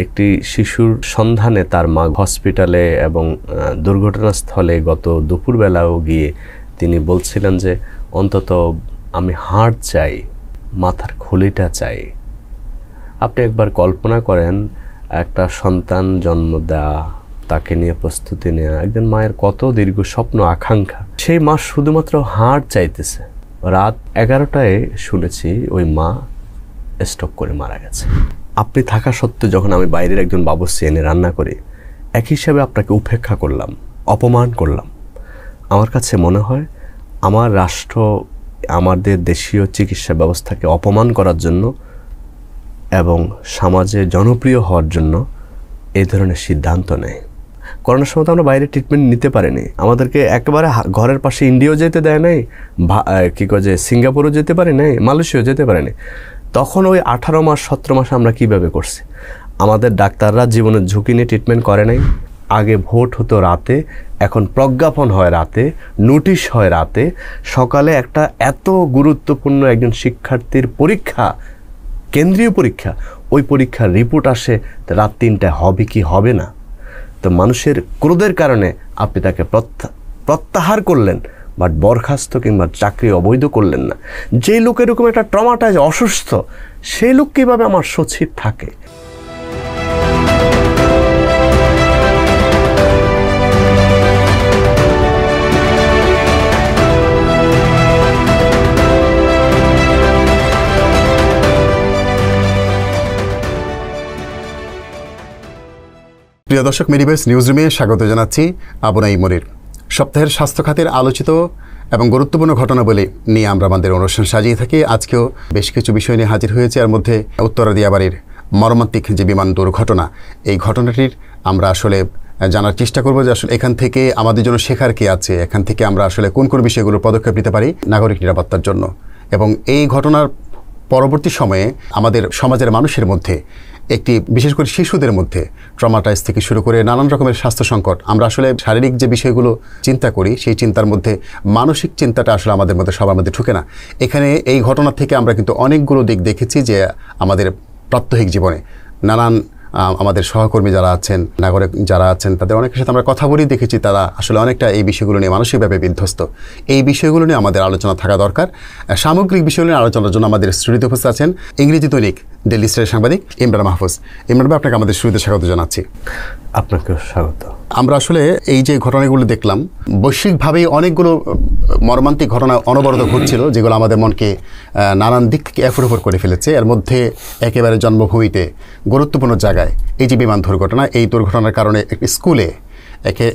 একটি শিশুর সন্ধানে তার মা হসপিটালে এবং দুর্ঘটনাস্থলে গত দুপুরবেলাও গিয়ে তিনি বলছিলেন যে অন্তত আমি হাড় চাই, মাথার খুলিটা চাই। আপনি একবার কল্পনা করেন একটা সন্তান জন্ম দেওয়া, তাকে নিয়ে প্রস্তুতি নেওয়া, একজন মায়ের কত দীর্ঘ স্বপ্ন আকাঙ্ক্ষা। সেই মা শুধুমাত্র হাড় চাইতেছে। রাত 11টায় শুনেছি ওই মা স্ট্রোক করে মারা গেছে। আপনি থাকা সত্ত্বেও যখন আমি বাইরের একজন বাবুর্চি এনে রান্না করি, এক হিসাবে আপনাকে উপেক্ষা করলাম, অপমান করলাম। আমার কাছে মনে হয় আমার রাষ্ট্র আমাদের দেশীয় চিকিৎসা ব্যবস্থাকে অপমান করার জন্য এবং সমাজে জনপ্রিয় হওয়ার জন্য এই ধরনের সিদ্ধান্ত নেয়। করোনার সময় তো আমরা বাইরে ট্রিটমেন্ট নিতে পারিনি, আমাদেরকে একেবারে ঘরের পাশে ইন্ডিয়াও যেতে দেয় নাই, সিঙ্গাপুরও যেতে পারি নাই, মালয়েশিয়াও যেতে পারিনি। তখন ওই 18 মাস 17 মাস আমরা কিভাবে করছি? আমাদের ডাক্তাররা জীবনের ঝুঁকি নিয়ে ট্রিটমেন্ট করে নাই। আগে ভোট হতো রাতে, এখন প্রজ্ঞাপন হয় রাতে, নোটিশ হয় রাতে। সকালে একটা এত গুরুত্বপূর্ণ একজন শিক্ষার্থীর পরীক্ষা, কেন্দ্রীয় পরীক্ষা, ওই পরীক্ষার রিপোর্ট আসে রাত 3টায়, হবে কি হবে না? তো মানুষের ক্রোধের কারণে আপনি তাকে প্রত্যাহার করলেন, বাট বরখাস্ত কিংবা চাকরি অবৈধ করলেন না। যে লোক এরকম একটা ট্রমাটাইজ, অসুস্থ, সেই লোক কীভাবে আমার সচিব থাকে? প্রিয় দর্শক, মেডিভয়েস নিউজরুমে স্বাগত জানাচ্ছি। আবু নাঈম মনির। সপ্তাহের স্বাস্থ্য খাতের আলোচিত এবং গুরুত্বপূর্ণ ঘটনাবলী নিয়ে আমরা আমাদের অনুষ্ঠান সাজিয়ে থাকি। আজকেও বেশ কিছু বিষয় নিয়ে হাজির হয়েছে। এর মধ্যে উত্তরা দিয়াবাড়ির মর্মান্তিক যে বিমান দুর্ঘটনা, এই ঘটনাটির আমরা আসলে জানার চেষ্টা করব যে আসলে এখান থেকে আমাদের জন্য শেখার কী আছে, এখান থেকে আমরা আসলে কোন কোন বিষয়গুলোর পদক্ষেপ নিতে পারি নাগরিক নিরাপত্তার জন্য। এবং এই ঘটনার পরবর্তী সময়ে আমাদের সমাজের মানুষের মধ্যে একটি, বিশেষ করে শিশুদের মধ্যে ট্রমাটাইজ থেকে শুরু করে নানান রকমের স্বাস্থ্য সংকট, আমরা আসলে শারীরিক যে বিষয়গুলো চিন্তা করি সেই চিন্তার মধ্যে মানসিক চিন্তাটা আসলে আমাদের মধ্যে সবার মধ্যে ঢুকে না। এখানে এই ঘটনা থেকে আমরা কিন্তু অনেকগুলো দিক দেখেছি যে আমাদের প্রাত্যহিক জীবনে নানান আমাদের সহকর্মী যারা আছেন, নাগরিক যারা আছেন, তাদের অনেকের সাথে আমরা কথা বলি, দেখেছি তারা আসলে অনেকটা এই বিষয়গুলো নিয়ে মানসিকভাবে বিধ্বস্ত। এই বিষয়গুলো নিয়ে আমাদের আলোচনা থাকা দরকার। সামগ্রিক বিষয়গুলো নিয়ে আলোচনার জন্য আমাদের স্টুডিওতে উপস্থিত আছেন ইংরেজি দৈনিক ডেইলি স্টারের সাংবাদিক ইমরান মাহফুজ। ইমরান ভাই, আপনাকে আমাদের স্টুডিওতে স্বাগত জানাচ্ছি। আপনাকেও স্বাগত। আমরা আসলে এই যে ঘটনাগুলো দেখলাম, বৈশ্বিকভাবেই অনেকগুলো মর্মান্তিক ঘটনা অনবরত ঘটছিল, যেগুলো আমাদের মনকে নানান দিক থেকে এফোর করে ফেলেছে। এর মধ্যে একেবারে জন্মভূমিতে গুরুত্বপূর্ণ জায়গায় এই যে বিমান দুর্ঘটনা, এই দুর্ঘটনার কারণে একটি স্কুলে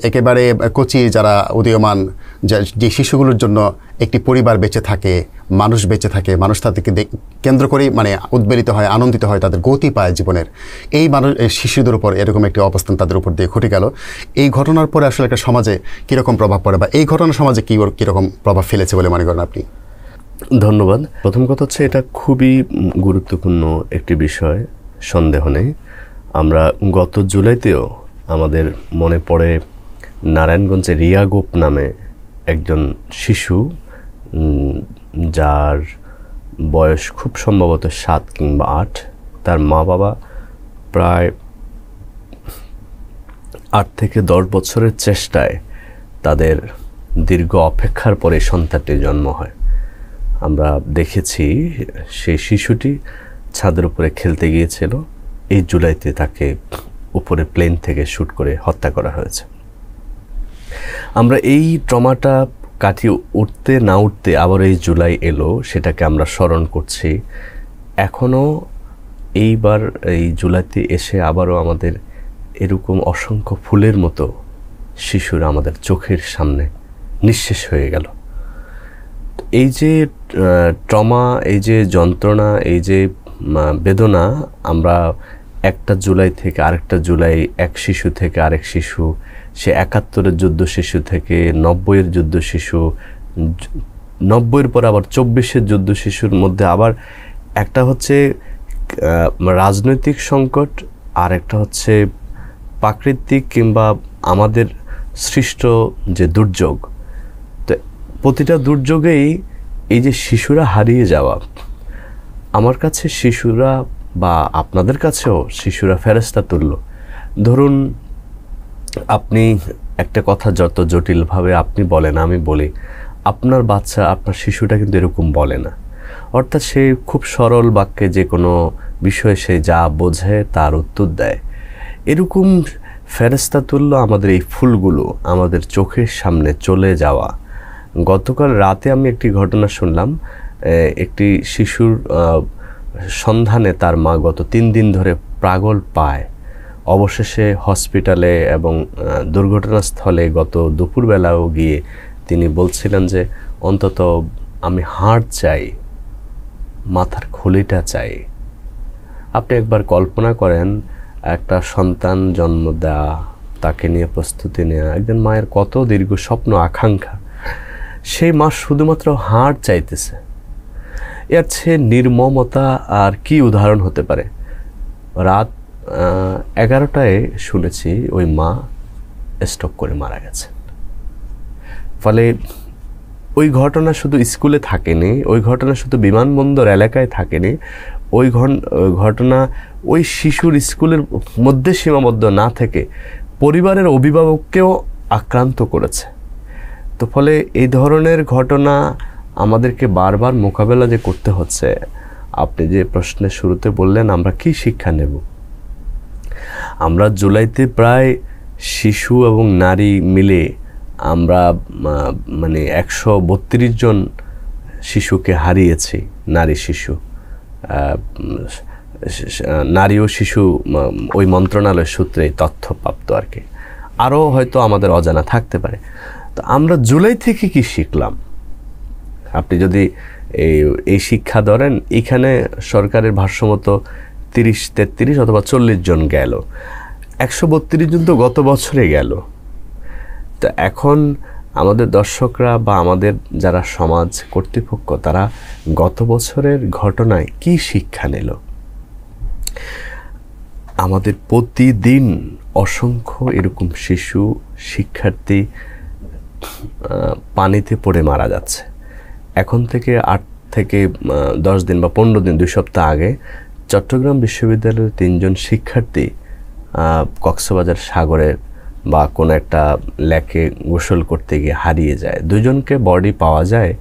একেবারে কোচি যারা উদীয়মান যে শিশুগুলোর জন্য একটি পরিবার বেঁচে থাকে, মানুষ বেঁচে থাকে, মানুষ তাদেরকে কেন্দ্র করেই উদ্বেলিত হয়, আনন্দিত হয়, তাদের গতি পায় জীবনের। এই শিশুদের উপর এরকম একটি অবস্থান তাদের উপর দিয়ে ঘটে গেল। এই ঘটনার পরে আসলে একটা সমাজে কীরকম প্রভাব পড়ে, বা এই ঘটনা সমাজে কীরকম প্রভাব ফেলেছে বলে মনে করেন আপনি? ধন্যবাদ। প্রথম কথা হচ্ছে, এটা খুবই গুরুত্বপূর্ণ একটি বিষয়, সন্দেহ নেই। আমরা গত জুলাইতেও আমাদের মনে পড়ে নারায়ণগঞ্জে রিয়া গোপ নামে একজন শিশু, যার বয়স খুব সম্ভবত 7 কিংবা 8, তার মা বাবা প্রায় 8 থেকে 10 বছরের চেষ্টায় তাদের দীর্ঘ অপেক্ষার পরে সন্তানটির জন্ম হয়। আমরা দেখেছি সেই শিশুটি ছাদের উপরে খেলতে গিয়েছিল। এই জুলাইতে তাকে উপরে প্লেন থেকে শ্যুট করে হত্যা করা হয়েছে। আমরা এই ট্রমাটা কাটিয়ে উঠতে না উঠতে আবার এই জুলাই এলো, সেটাকে আমরা স্মরণ করছি এখনও। এইবার এই জুলাইতে এসে আবারও আমাদের এরকম অসংখ্য ফুলের মতো শিশুরা আমাদের চোখের সামনে নিঃশেষ হয়ে গেল। এই যে ট্রমা, এই যে যন্ত্রণা, এই যে বেদনা, আমরা একটা জুলাই থেকে আরেকটা জুলাই, এক শিশু থেকে আরেক শিশু, সে 71-এর যুদ্ধ শিশু থেকে 90-এর যুদ্ধ শিশু, 90-এর পর আবার 24-এর যুদ্ধ শিশুর মধ্যে আবার একটা হচ্ছে রাজনৈতিক সংকট, আর একটা হচ্ছে প্রাকৃতিক কিংবা আমাদের সৃষ্ট যে দুর্যোগ। তো প্রতিটা দুর্যোগেই এই যে শিশুরা হারিয়ে যাওয়া, আমার কাছে শিশুরা বা আপনাদের কাছেও শিশুরা ফেরেশতা তুল্য। ধরুন আপনি একটা কথা যত জটিলভাবে আপনি বলেন আমি বলি, আপনার বাচ্চা আপনার শিশুটা কিন্তু এরকম বলে না। অর্থাৎ সে খুব সরল বাক্যে যে কোনো বিষয়ে সে যা বোঝে তার উত্তর দেয়। এরকম ফেরেশতা তুল্য আমাদের এই ফুলগুলো আমাদের চোখের সামনে চলে যাওয়া। গতকাল রাতে আমি একটি ঘটনা শুনলাম, একটি শিশুর সন্ধানে তার মা গত 3 দিন ধরে পাগল পায়। অবশেষে হসপিটালে এবং দুর্ঘটনাস্থলে গত দুপুরবেলাও গিয়ে তিনি বলছিলেন যে অন্তত আমি হাড় চাই, মাথার খুলিটা চাই। আপনি একবার কল্পনা করেন একটা সন্তান জন্ম দেওয়া, তাকে নিয়ে প্রস্তুতি নেওয়া, একজন মায়ের কত দীর্ঘ স্বপ্ন আকাঙ্ক্ষা। সেই মা শুধুমাত্র হাড় চাইতেছে। এর চেয়ে নির্মমতা আর কি উদাহরণ হতে পারে? রাত 11টায় শুনেছি ওই মা স্ট্রোক করে মারা গেছেন। ফলে ওই ঘটনা শুধু স্কুলে থাকেনি, ওই ঘটনা শুধু বিমানবন্দর এলাকায় থাকেনি, ওই ঘটনা ওই শিশুর স্কুলের মধ্যে সীমাবদ্ধ না থেকে পরিবারের অভিভাবককেও আক্রান্ত করেছে। তো ফলে এই ধরনের ঘটনা আমাদেরকে বারবার মোকাবেলা যে করতে হচ্ছে। আপনি যে প্রশ্নের শুরুতে বললেন আমরা কি শিক্ষা নেব, আমরা জুলাইতে প্রায় শিশু এবং নারী মিলে আমরা মানে 132 জন শিশুকে হারিয়েছি। নারী শিশু, নারী ও শিশু ওই মন্ত্রণালয়ের সূত্রে তথ্যপ্রাপ্ত আর কি। আরও হয়তো আমাদের অজানা থাকতে পারে। তো আমরা জুলাই থেকে কি শিখলাম? আপনি যদি এই শিক্ষা ধরেন, এখানে সরকারের ভাষ্যমতো 30-33 অথবা 40 জন গেল, 132 জন তো গত বছরে গেল। তো এখন আমাদের দর্শকরা বা আমাদের যারা সমাজ কর্তৃপক্ষ তারা গত বছরের ঘটনায় কি শিক্ষা নিল? আমাদের প্রতিদিন অসংখ্য এরকম শিশু শিক্ষার্থী পানিতে পড়ে মারা যাচ্ছে। এখন থেকে 8 থেকে 10 দিন বা 15 দিন 2 সপ্তাহ আগে চট্টগ্রাম বিশ্ববিদ্যালয়ের 3 জন শিক্ষার্থী কক্সবাজার সাগরে বা কোনো একটা লেকে গোসল করতে গিয়ে হারিয়ে যায়। 2 জনকে বডি পাওয়া যায়,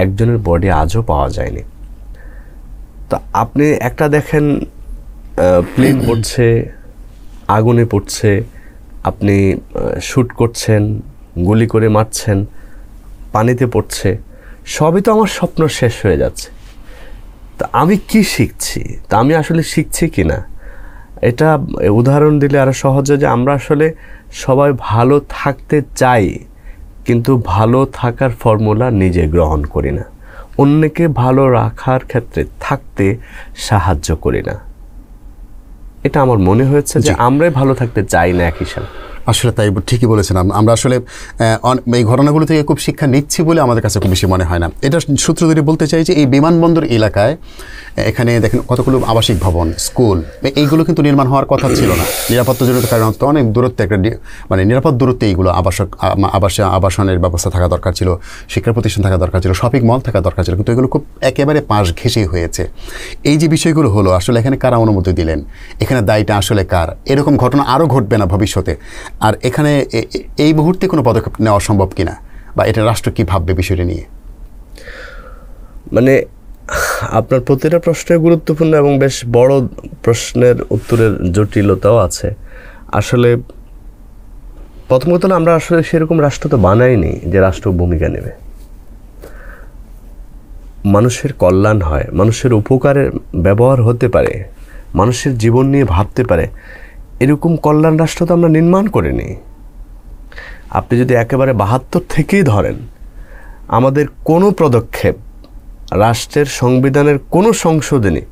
একজনের বডি আজও পাওয়া যায়নি। তো আপনি একটা দেখেন প্লেন পড়ছে, আগুনে পড়ছে, আপনি শ্যুট করছেন, গুলি করে মারছেন, পানিতে পড়ছে, সবই তো আমার স্বপ্ন শেষ হয়ে যাচ্ছে। তা আমি কি শিখছি? তা আমি আসলে শিখছি কি না? এটা উদাহরণ দিলে আরো সহজে, যে আমরা আসলে সবাই ভালো থাকতে চাই, কিন্তু ভালো থাকার ফর্মুলা নিজে গ্রহণ করি না, অন্যকে ভালো রাখার ক্ষেত্রে থাকতে সাহায্য করি না। এটা আমার মনে হয়েছে যে আমরাই ভালো থাকতে চাই না এক হিসাবে। আসলে তাই, ঠিকই বলেছেন। আমরা আসলে এই ঘটনাগুলো থেকে খুব শিক্ষা নিচ্ছি বলে আমাদের কাছে খুব বেশি মনে হয় না। এটা সূত্র ধরে বলতে চাই যে এই বিমানবন্দর এলাকায় এখানে দেখেন কতগুলো আবাসিক ভবন, স্কুল, এইগুলো কিন্তু নির্মাণ হওয়ার কথা ছিল না। নিরাপত্তাজনিত কারণে অনেক দূরত্বে একটা মানে নিরাপদ দূরত্বে এইগুলো আবাসনের ব্যবস্থা থাকা দরকার ছিল, শিক্ষা প্রতিষ্ঠান থাকা দরকার ছিল, শপিং মল থাকা দরকার ছিল, কিন্তু এগুলো খুব একেবারে পাশ ঘেঁষেই হয়েছে। এই যে বিষয়গুলো হলো, আসলে এখানে কারা অনুমতি দিলেন, এখানে দায়টা আসলে কার? এরকম ঘটনা আরও ঘটবে না ভবিষ্যতে? আর এখানে এই মুহূর্তে কোনো পদক্ষেপ নেওয়া সম্ভব কিনা, বা এটা রাষ্ট্র কি ভাববে বিষয়টা নিয়ে? মানে আপনার প্রতিটা প্রশ্নের গুরুত্বপূর্ণ এবং বেশ বড় প্রশ্নের উত্তরের জটিলতাও আছে। আসলে প্রথম কথা আমরা আসলে সেরকম রাষ্ট্র তো বানাইনি যে রাষ্ট্র ভূমিকা নেবে। মানুষের কল্যাণ হয়, মানুষের উপকারের ব্যবহার হতে পারে, মানুষের জীবন নিয়ে ভাবতে পারে, এরকম কল্যাণ রাষ্ট্র তো আমরা নির্মাণ করিনি। আপনি যদি একেবারে 72 থেকেই ধরেন, আমাদের কোনো পদক্ষেপ রাষ্ট্রের সংবিধানের কোনো সংশোধনী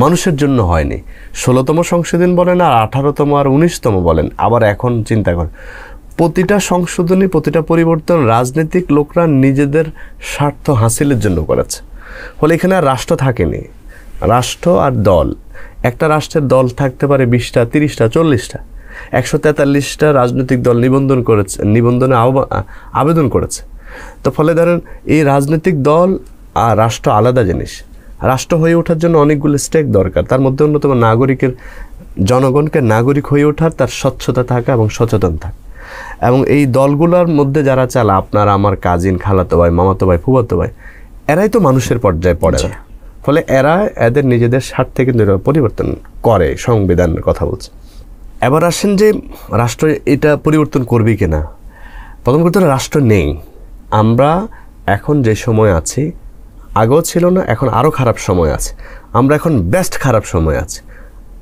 মানুষের জন্য হয়নি। 16তম সংশোধন বলেন আর 18তম আর 19তম বলেন, আবার এখন চিন্তা করেন প্রতিটা সংশোধনী, প্রতিটা পরিবর্তন রাজনৈতিক লোকরা নিজেদের স্বার্থ হাসিলের জন্য করেছে। ফলে এখানে আর রাষ্ট্র থাকেনি, রাষ্ট্র আর দল। একটা রাষ্ট্রের দল থাকতে পারে 20টা, 30টা, 40টা, 143টা রাজনৈতিক দল নিবন্ধনে আবেদন করেছে। তো ফলে ধরেন এই রাজনৈতিক দল আর রাষ্ট্র আলাদা জিনিস। রাষ্ট্র হয়ে ওঠার জন্য অনেকগুলো স্টেক দরকার, তার মধ্যে অন্যতম জনগণকে নাগরিক হয়ে ওঠার, তার স্বচ্ছতা থাকা এবং সচেতন থাকা। এবং এই দলগুলোর মধ্যে যারা চালা, আপনার আমার কাজিন, খালাতো ভাই, মামাতো ভাই, ফুফাতো ভাই, এরাই তো মানুষের পর্যায়ে পড়ে না। ফলে এরা এদের নিজেদের স্বার্থে কিন্তু পরিবর্তন করে, সংবিধানের কথা বলছে। এবার আসেন যে রাষ্ট্র এটা পরিবর্তন করবে কিনা। প্রথম কথা, রাষ্ট্র নেই। আমরা এখন যে সময় আছি, আগেও ছিল না, এখন আরও খারাপ সময় আছে। আমরা এখন বেস্ট খারাপ সময় আছে।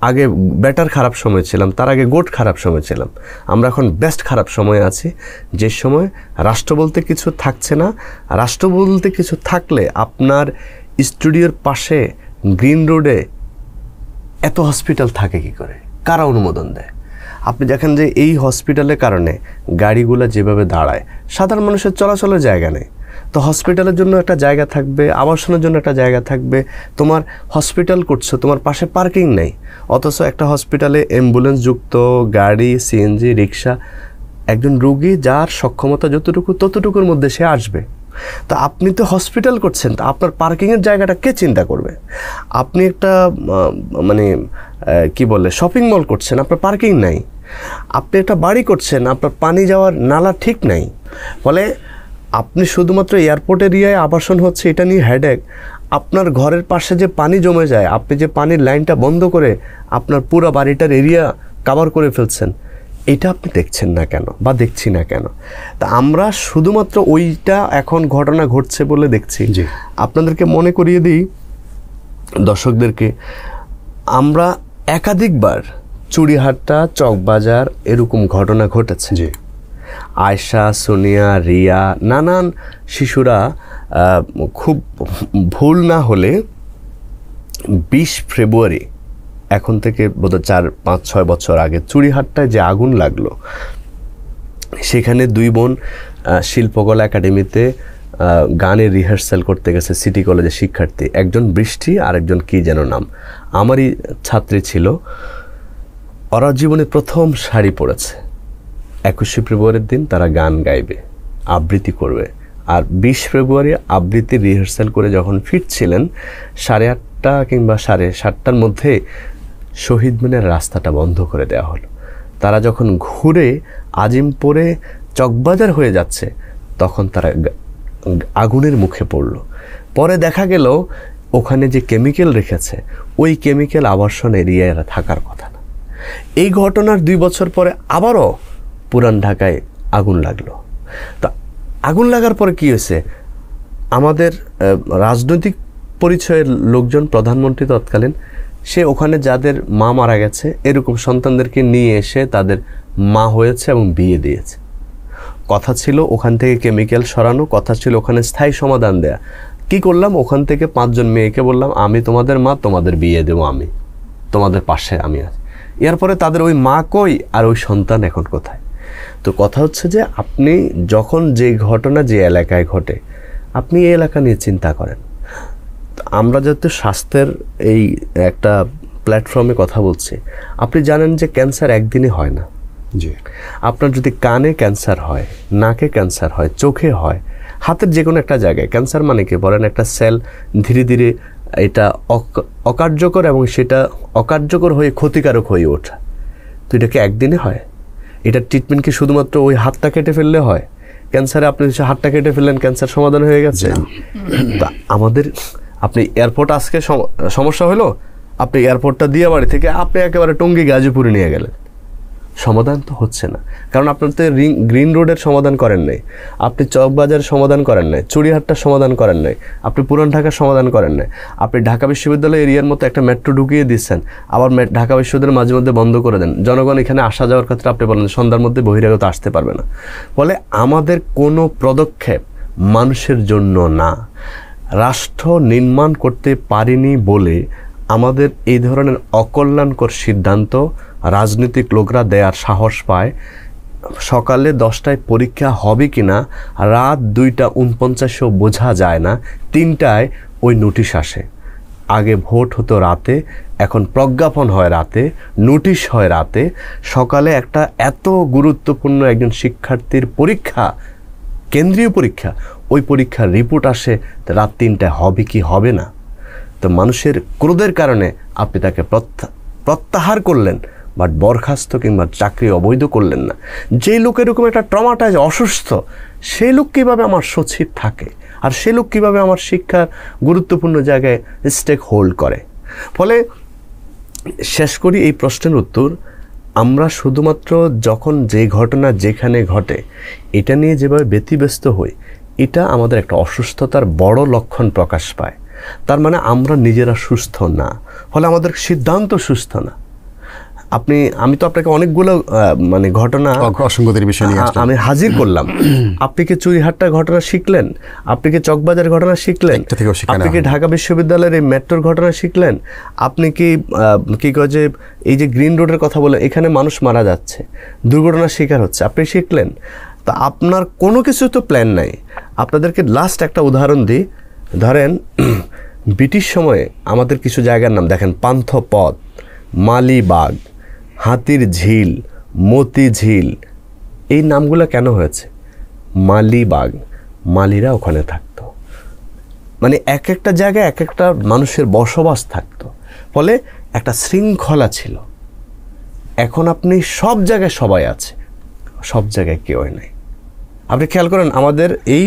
আগে বেটার খারাপ সময় ছিলাম, তার আগে গুড খারাপ সময় ছিলাম। আমরা এখন বেস্ট খারাপ সময় আছি, যে সময় রাষ্ট্র বলতে কিছু থাকছে না। রাষ্ট্র বলতে কিছু থাকলে আপনার স্টুডিওর পাশে গ্রিন রোডে এত হসপিটাল থাকে কি করে? কারা অনুমোদন দেয়? আপনি দেখেন যে এই হসপিটালের কারণে গাড়িগুলো যেভাবে দাঁড়ায়, সাধারণ মানুষের চলাচলের জায়গা নেই। তো হসপিটালের জন্য একটা জায়গা থাকবে, আবাসনের জন্য একটা জায়গা থাকবে। তোমার হসপিটাল করছো, তোমার পাশে পার্কিং নেই, অথচ একটা হসপিটালে অ্যাম্বুলেন্স যুক্ত গাড়ি, সিএনজি, রিক্সা, একজন রোগী যার সক্ষমতা যতটুকু ততটুকুর মধ্যে সে আসবে। তা আপনি তো হসপিটাল করছেন, তা আপনার পার্কিংয়ের জায়গাটা কে চিন্তা করবে? আপনি একটা কি বলে শপিং মল করছেন, আপনার পার্কিং নাই। আপনি একটা বাড়ি করছেন, আপনার পানি যাওয়ার নালা ঠিক নাই। ফলে আপনি শুধুমাত্র এয়ারপোর্ট এরিয়ায় আবাসন হচ্ছে এটা নিয়ে হেডেক। আপনার ঘরের পাশে যে পানি জমে যায়, আপনি যে পানির লাইনটা বন্ধ করে আপনার পুরো বাড়িটার এরিয়া কভার করে ফেলছেন, এটা আপনি দেখছেন না কেন বা দেখছি না কেন? তা আমরা শুধুমাত্র ওইটা এখন ঘটনা ঘটছে বলে দেখছি। আপনাদেরকে মনে করিয়ে দিই, দর্শকদেরকে, আমরা একাধিকবার চুড়িহাট্টা, চকবাজার এরকম ঘটনা ঘটেছে। আয়শা, সোনিয়া, রিয়া, নানান শিশুরা খুব ভুল না হলে 20 ফেব্রুয়ারি, এখন থেকে বোধহয় 4-5-6 বছর আগে, চুড়িহাট্টায় যে আগুন লাগলো, সেখানে 2 বোন শিল্পকলা একাডেমিতে গানের রিহার্সাল করতে গেছে, সিটি কলেজের শিক্ষার্থী। একজন বৃষ্টি আর একজন কি যেন নাম, আমারই ছাত্রী ছিল। ওরা জীবনে প্রথম শাড়ি পরেছে। 21শে ফেব্রুয়ারির দিন তারা গান গাইবে, আবৃত্তি করবে। আর 20 ফেব্রুয়ারি আবৃত্তির রিহার্সাল করে যখন ফিরছিলেন, 8:30 কিংবা 7:30টার মধ্যে শহীদ মিনার রাস্তাটা বন্ধ করে দেওয়া হলো। তারা যখন ঘুরে আজিমপুরে চকবাজার হয়ে যাচ্ছে, তখন তারা আগুনের মুখে পড়ল। পরে দেখা গেল ওখানে যে কেমিক্যাল রেখেছে, ওই কেমিক্যাল আবাসন এরিয়ায় থাকার কথা না। এই ঘটনার 2 বছর পরে আবারও পুরান ঢাকায় আগুন লাগলো। তা আগুন লাগার পরে কী হয়েছে? আমাদের রাজনৈতিক পরিচয়ের লোকজন, প্রধানমন্ত্রী তৎকালীন, সে ওখানে যাদের মা মারা গেছে এরকম সন্তানদেরকে নিয়ে এসে তাদের মা হয়েছে এবং বিয়ে দিয়েছে। কথা ছিল ওখান থেকে কেমিক্যাল সরানো, কথা ছিল ওখানে স্থায়ী সমাধান দেয়া। কি করলাম? ওখান থেকে 5 জন মেয়েকে বললাম, আমি তোমাদের মা, তোমাদের বিয়ে দেবো, আমি তোমাদের পাশে আমি আছি। এরপরে তাদের ওই মা কই আর ওই সন্তান এখন কোথায়? তো কথা হচ্ছে যে আপনি যখন যে ঘটনা যে এলাকায় ঘটে, আপনি এই এলাকা নিয়ে চিন্তা করেন। আমরা যেহেতু স্বাস্থ্যের এই একটা প্ল্যাটফর্মে কথা বলছি, আপনি জানেন যে ক্যান্সার একদিনে হয় না। আপনার যদি কানে ক্যান্সার হয়, নাকে ক্যান্সার হয়, চোখে হয়, হাতের যে কোনো একটা জায়গায় ক্যান্সার, মানে কি বলেন, একটা সেল ধীরে ধীরে এটা অকার্যকর এবং সেটা অকার্যকর হয়ে ক্ষতিকারক হয়ে ওঠা। তো এটা কি একদিনে হয়? এটার ট্রিটমেন্ট কি শুধুমাত্র ওই হাতটা কেটে ফেললে হয়? ক্যান্সারে আপনি হাতটা কেটে ফেললেন, ক্যান্সার সমাধান হয়ে গেছে? তা আমাদের, আপনি এয়ারপোর্ট আজকে সমস্যা হলো, আপনি এয়ারপোর্টটা দিয়ে বাড়ি থেকে আপনি একেবারে টঙ্গী গাজীপুরে নিয়ে গেলেন, সমাধান তো হচ্ছে না। কারণ আপনার তো গ্রিন রোডের সমাধান করেন নাই, আপনি চকবাজারের সমাধান করেন নাই, চুড়িহাট্টার সমাধান করেন নাই, আপনি পুরান ঢাকার সমাধান করেন নাই, আপনি ঢাকা বিশ্ববিদ্যালয় এরিয়ার মতো একটা মেট্রো ঢুকিয়ে দিচ্ছেন, আবার ঢাকা বিশ্ববিদ্যালয় মাঝে মধ্যে বন্ধ করে দেন। জনগণ এখানে আসা যাওয়ার ক্ষেত্রে আপনি বলেন সন্ধ্যার মধ্যে বহিরাগত আসতে পারবে না। ফলে আমাদের কোনো পদক্ষেপ মানুষের জন্য না। রাষ্ট্র নির্মাণ করতে পারিনি বলে আমাদের এই ধরনের অকল্যাণকর সিদ্ধান্ত রাজনৈতিক লোকরা দেওয়ার সাহস পায়। সকালে 10টায় পরীক্ষা হবে কিনা রাত 2:49 বোঝা যায় না, 3টায় ওই নোটিশ আসে। আগে ভোট হতো রাতে, এখন প্রজ্ঞাপন হয় রাতে, নোটিশ হয় রাতে। সকালে একটা এত গুরুত্বপূর্ণ একজন শিক্ষার্থীর পরীক্ষা, কেন্দ্রীয় পরীক্ষা, ওই পরীক্ষার রিপোর্ট আসে রাত 3টায়, হবে কি হবে না। তো মানুষের ক্রোধের কারণে আপনি তাকে প্রত্যাহার করলেন, বাট বরখাস্ত কিংবা চাকরি অবৈধ করলেন না। যেই লোক এরকম একটা ট্রমাটাইজ অসুস্থ, সেই লোক কীভাবে আমার সচিব থাকে, আর সে লোক কীভাবে আমার শিক্ষার গুরুত্বপূর্ণ জায়গায় স্টেক হোল্ড করে। ফলে শেষ করি এই প্রশ্নের উত্তর, আমরা শুধুমাত্র যখন যে ঘটনা যেখানে ঘটে এটা নিয়ে যেভাবে ব্যতিব্যস্ত হই, এটা আমাদের একটা অসুস্থতার বড় লক্ষণ প্রকাশ পায়। তার মানে আমরা নিজেরা সুস্থ না, ফলে আমাদের সিদ্ধান্ত সুস্থ না। আমি তো আপনাকে অনেকগুলো মানে ঘটনা অসঙ্গতির বিষয় নিয়ে আমি হাজির করলাম। আপনি কি চুরিহাট্টার ঘটনা শিখলেন? আপনি কি চকবাজারের ঘটনা শিখলেন? আপনি কি ঢাকা বিশ্ববিদ্যালয়ের এই মেট্রোর ঘটনা শিখলেন? আপনি কি কয় যে এই যে গ্রিন রোডের কথা বলে এখানে মানুষ মারা যাচ্ছে, দুর্ঘটনার শিকার হচ্ছে, আপনি শিখলেন? তা আপনার কোনো কিছু তো প্ল্যান নাই। আপনাদেরকে লাস্ট একটা উদাহরণ দিই। ধরেন ব্রিটিশ সময়ে আমাদের কিছু জায়গার নাম দেখেন, পান্থপথ, মালিবাগ, হাতির ঝিল, মতি ঝিল, এই নামগুলো কেন হয়েছে? মালিবাগ, মালিরা ওখানে থাকতো, মানে এক একটা জায়গায় এক একটা মানুষের বসবাস থাকতো, ফলে একটা শৃঙ্খলা ছিল। এখন আপনি সব জায়গায় সবাই আছে, সব জায়গায় কেউই নাই। আপনি খেয়াল করেন আমাদের এই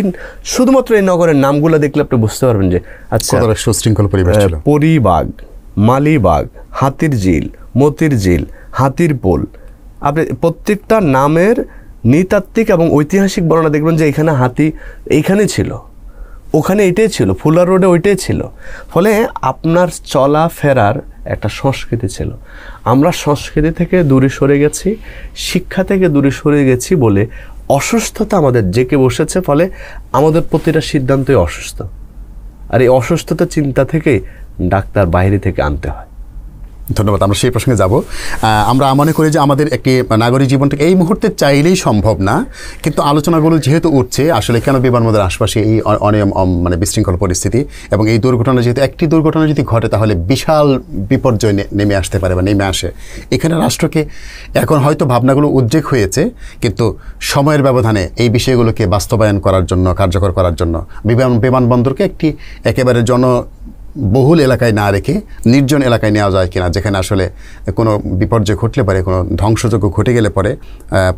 শুধুমাত্র এই নগরের নামগুলো দেখলে আপনি বুঝতে পারবেন যে আচ্ছা সুশৃঙ্খল পরিবেশ ছিল। পরিবাগ, মালিবাগ, হাতির ঝিল, মতির ঝিল, হাতির পোল, আপনি প্রত্যেকটা নামের নৃতাত্ত্বিক এবং ঐতিহাসিক বর্ণনা দেখবেন যে এখানে হাতি এইখানে ছিল, ওখানে এটাই ছিল, ফুলার রোডে ওইটাই ছিল। ফলে আপনার চলা ফেরার একটা সংস্কৃতি ছিল। আমরা সংস্কৃতি থেকে দূরে সরে গেছি, শিক্ষা থেকে দূরে সরে গেছি বলে অসুস্থতা আমাদের জেঁকে বসেছে। ফলে আমাদের প্রতিটা সিদ্ধান্তই অসুস্থ, আর এই অসুস্থতা চিন্তা থেকেই ডাক্তার বাইরে থেকে আনতে হয়। ধন্যবাদ। আমরা সেই প্রসঙ্গে যাব। আমরা মনে করি যে আমাদের একটি নাগরিক জীবনটাকে এই মুহূর্তে চাইলেই সম্ভব না, কিন্তু আলোচনাগুলো যেহেতু উঠছে আসলে কেন বিমানবন্দরের আশপাশে এই অনিয়ম মানে বিশৃঙ্খল পরিস্থিতি, এবং এই দুর্ঘটনা যেহেতু একটি দুর্ঘটনা যদি ঘটে তাহলে বিশাল বিপর্যয় নেমে আসতে পারে বা নেমে আসে। এখানে রাষ্ট্রকে এখন হয়তো ভাবনাগুলো উদ্রেক হয়েছে, কিন্তু সময়ের ব্যবধানে এই বিষয়গুলোকে বাস্তবায়ন করার জন্য, কার্যকর করার জন্য বিমানবন্দরকে একটি একেবারে বহুল এলাকায় না রেখে নির্জন এলাকায় নেওয়া যায় কিনা, যেখানে আসলে কোনো বিপর্যয় ঘটলে পরে, কোনো ধ্বংসযজ্ঞ ঘটে গেলে পরে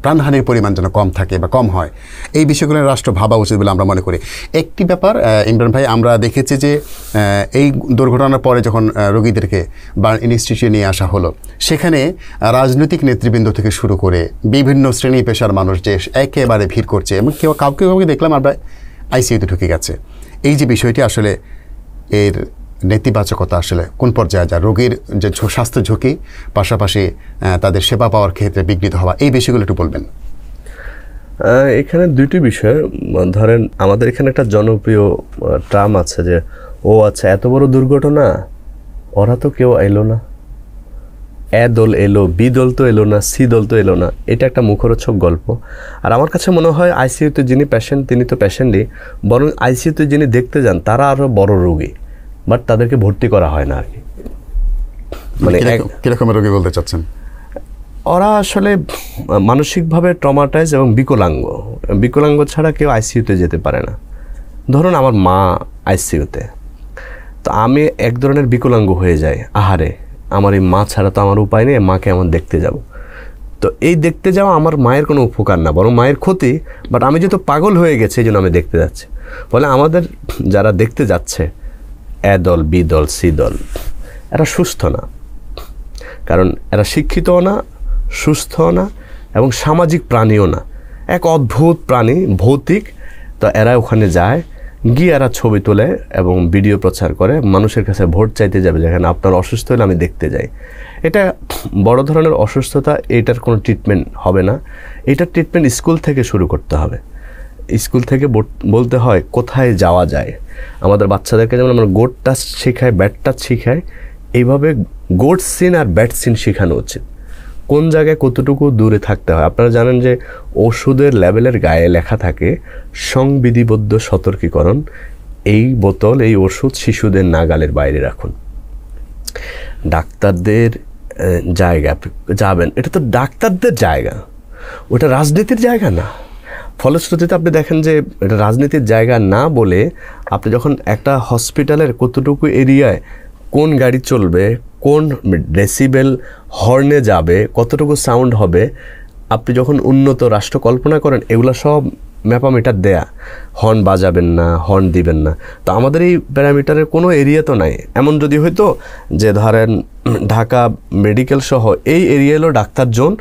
প্রাণহানির পরিমাণ যেন কম থাকে বা কম হয়। এই বিষয়গুলো রাষ্ট্র ভাবা উচিত বলে আমরা মনে করি। একটি ব্যাপার ইমরান ভাই, আমরা দেখেছি যে এই দুর্ঘটনার পরে যখন রোগীদেরকে বার্ন ইনস্টিটিউটে নিয়ে আসা হলো, সেখানে রাজনৈতিক নেতৃবৃন্দ থেকে শুরু করে বিভিন্ন শ্রেণী পেশার মানুষ যে একেবারে ভিড় করছে, এবং কাউকে দেখলাম আমরা আইসিইউতে ঢুকে গেছে। এই যে বিষয়টি আসলে এর নেতিবাচকতা আসলে কোন পর্যায়ে যায়, রোগীর যে স্বাস্থ্য ঝুঁকি, পাশাপাশি তাদের সেবা পাওয়ার ক্ষেত্রে বিঘ্নিত হওয়া, এই বিষয়গুলো একটু বলবেন। এখানে দুইটি বিষয়। ধরেন আমাদের এখানে একটা জনপ্রিয় ট্রাম আছে যে ও আচ্ছা এত বড় দুর্ঘটনা, ওরা তো কেউ এলো না, এ দল এলো, বি দল তো এলো না, সি দল তো এলো না। এটা একটা মুখরোচক গল্প। আর আমার কাছে মনে হয় আইসিইউতে যিনি পেশেন্ট তিনি তো পেশেন্টই, বরং আইসিইউতে যিনি দেখতে যান তারা আরও বড় রোগী, বাট তাদেরকে ভর্তি করা হয় না আর কি। মানে কিরকম রোগী বলতে চাচ্ছেন? ওরা আসলে মানসিকভাবে ট্রমাটাইজ এবং বিকলাঙ্গ ছাড়া কেউ আইসিইউতে যেতে পারে না। ধরুন আমার মা আইসিইউতে, তো আমি এক ধরনের বিকলাঙ্গ হয়ে যাই, আহারে আমার এই মা ছাড়া তো আমার উপায় নেই, মাকে আমার দেখতে যাব। তো এই দেখতে যাওয়া আমার মায়ের কোনো উপকার না, বরং মায়ের ক্ষতি। বাট আমি যেহেতু পাগল হয়ে গেছি এই জন্য আমি দেখতে যাচ্ছি। ফলে আমাদের যারা দেখতে যাচ্ছে এ দল, বি দল, সি দল, এরা সুস্থ না, কারণ এরা শিক্ষিতও না, সুস্থও না, এবং সামাজিক প্রাণীও না। এক অদ্ভুত প্রাণী, ভৌতিক। তো এরা ওখানে যায়, গিয়ে এরা ছবি তোলে এবং ভিডিও প্রচার করে, মানুষের কাছে ভোট চাইতে যাবে যেখানে আপনার অসুস্থ হলে আমি দেখতে যাই। এটা বড় ধরনের অসুস্থতা, এটার কোনো ট্রিটমেন্ট হবে না। এটার ট্রিটমেন্ট স্কুল থেকে শুরু করতে হবে। স্কুল থেকে বলতে হয় কোথায় যাওয়া যায়। আমাদের বাচ্চাদেরকে যেমন আমরা গুড টাচ শেখাই, ব্যাড টাচ শেখাই, এইভাবে গুড সিন আর ব্যাড সিন শেখানো উচিত। কোন জায়গায় কতটুকু দূরে থাকতে হয়। আপনারা জানেন যে ওষুধের লেবেলের গায়ে লেখা থাকে সংবিধিবদ্ধ সতর্কীকরণ, এই বোতল, এই ওষুধ শিশুদের নাগালের বাইরে রাখুন। ডাক্তারদের জায়গা যাবেন, এটা তো ডাক্তারদের জায়গা, ওটা রাজনীতির জায়গা না। ফলশ্রুতিতে আপনি দেখেন যে এটা রাজনীতির জায়গা না বলে আপনি যখন একটা হসপিটালের কতটুকু এরিয়ায় কোন গাড়ি চলবে, কোন ডেসিবেল হর্নে যাবে, কতটুকু সাউন্ড হবে, আপনি যখন উন্নত রাষ্ট্র কল্পনা করেন এগুলো সব ম্যাপামিটার দেয়া। হর্ন বাজাবেন না, হর্ন দিবেন না। তো আমাদের এই প্যারামিটারের কোনো এরিয়া তো নাই। এমন যদি হইতো যে ধরেন ঢাকা মেডিকেল সহ এই এরিয়া হলো ডাক্তার জোন,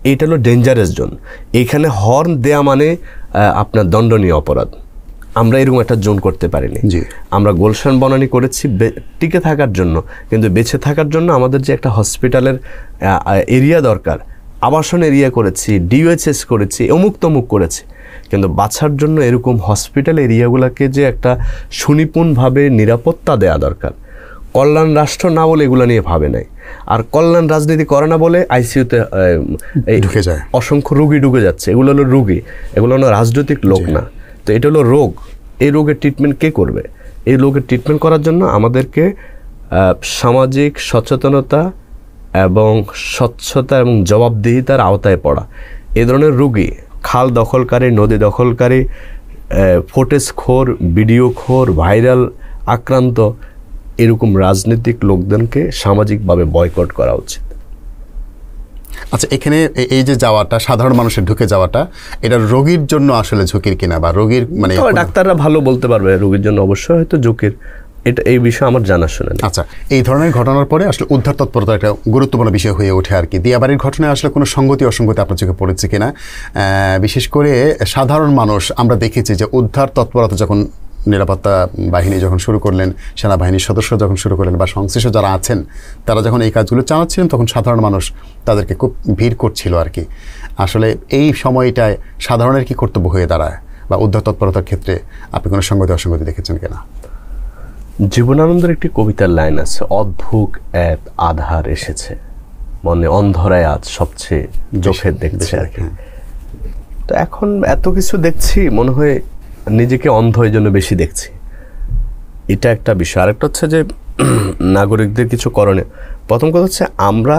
এইটা হলো ডেঞ্জারাস জোন, এইখানে হর্ন দেয়া মানে আপনার দণ্ডনীয় অপরাধ। আমরা এরকম একটা জোন করতে পারিনি। আমরা গুলশান বনানী করেছি টিকে থাকার জন্য, কিন্তু বেঁচে থাকার জন্য আমাদের যে একটা হসপিটালের এরিয়া দরকার, আবাসন এরিয়া করেছি, ডিওএইচএস করেছি, অমুক তমুক করেছি, কিন্তু বাছার জন্য এরকম হসপিটাল এরিয়াগুলোকে যে একটা সুনিপুণভাবে নিরাপত্তা দেওয়া দরকার। কল্যাণ রাষ্ট্র না বলে এগুলো নিয়ে ভাবে নাই, আর কল্যাণ রাজনীতি করে না বলে আইসিইউতে ঢুকে যায়, অসংখ্য রোগী ঢুকে যাচ্ছে। এগুলো হলো রোগী, এগুলো হলো রাজনৈতিক লোক না। তো এটা হলো রোগ। এই রোগের ট্রিটমেন্ট কে করবে? এই রোগের ট্রিটমেন্ট করার জন্য আমাদেরকে সামাজিক সচেতনতা এবং স্বচ্ছতা এবং জবাবদিহিতার আওতায় পড়া। এই ধরনের রোগী, খাল দখলকারী, নদী দখলকারী, ফুটেজখোর, ভিডিওখোর, ভাইরাল আক্রান্ত এরকম রাজনৈতিক লোকদেরকে সামাজিকভাবে বয়কট করা উচিত। আচ্ছা, এখানে এই যে যাওয়াটা, সাধারণ মানুষের ঢুকে যাওয়াটা, এটা রোগীর জন্য আসলে ঝুঁকির কিনা, বা রোগীর মানে ডাক্তাররা ভালো বলতে পারবে, রোগীর জন্য অবশ্যই হয়তো ঝুঁকির, এটা এই বিষয়ে আমার জানাশোনা নেই। আচ্ছা, এই ধরনের ঘটনার পরে আসলে উদ্ধার তৎপরতা একটা গুরুত্বপূর্ণ বিষয় হয়ে ওঠে আর কি। দিয়াবাড়ির ঘটনায় আসলে কোনো সঙ্গতি অসঙ্গতি আপনার চোখে পড়েছে কিনা? বিশেষ করে সাধারণ মানুষ, আমরা দেখেছি যে উদ্ধার তৎপরতা যখন নিরাপত্তা বাহিনী যখন শুরু করলেন, সেনাবাহিনীর সদস্য যখন শুরু করলেন, বা সংশ্লিষ্ট যারা আছেন তারা যখন এই কাজগুলো চালাচ্ছিলেন, তখন সাধারণ মানুষ তাদেরকে খুব ভিড় করছিল আর কি। আসলে এই সময়টায় সাধারণের কি কর্তব্য হয়ে দাঁড়ায়, বা উদ্ধার তৎপরতার ক্ষেত্রে আপনি কোনো সঙ্গতি অসঙ্গতি দেখেছেন কিনা? জীবনানন্দের একটি কবিতার লাইন আছে, অদ্ভুত এক আধার এসেছে, মনে অন্ধরায় আজ সবচেয়ে চোখের দেখছে আর কি। তো এখন এত কিছু দেখছি, মনে হয় নিজেকে অন্ধ এই জন্য বেশি দেখছি, এটা একটা বিষয়। আরেকটা হচ্ছে যে নাগরিকদের কিছু করণীয়। প্রথম কথা হচ্ছে, আমরা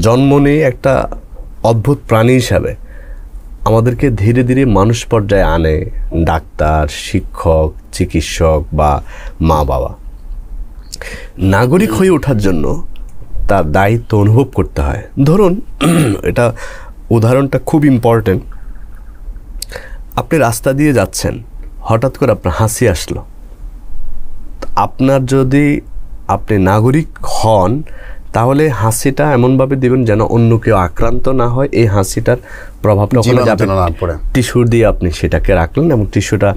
জন্ম নিয়ে একটা অদ্ভুত প্রাণী হিসাবে আমাদেরকে ধীরে ধীরে মানুষ পর্যায়ে আনে ডাক্তার, শিক্ষক, চিকিৎসক বা মা বাবা। নাগরিক হয়ে ওঠার জন্য তার দায়িত্ব অনুভব করতে হয়। ধরুন, এটা উদাহরণটা খুব ইম্পর্টেন্ট। আপনি রাস্তা দিয়ে যাচ্ছেন, হঠাৎ করে আপনার হাসি আসলো। আপনার যদি আপনি নাগরিক হন, তাহলে হাসিটা এমনভাবে দিবেন যেন অন্য কেউ আক্রান্ত না হয়। এই হাসিটার প্রভাবটা ওখানে যাবে না। টিস্যু দিয়ে আপনি সেটাকে রাখলেন, এবং টিস্যুটা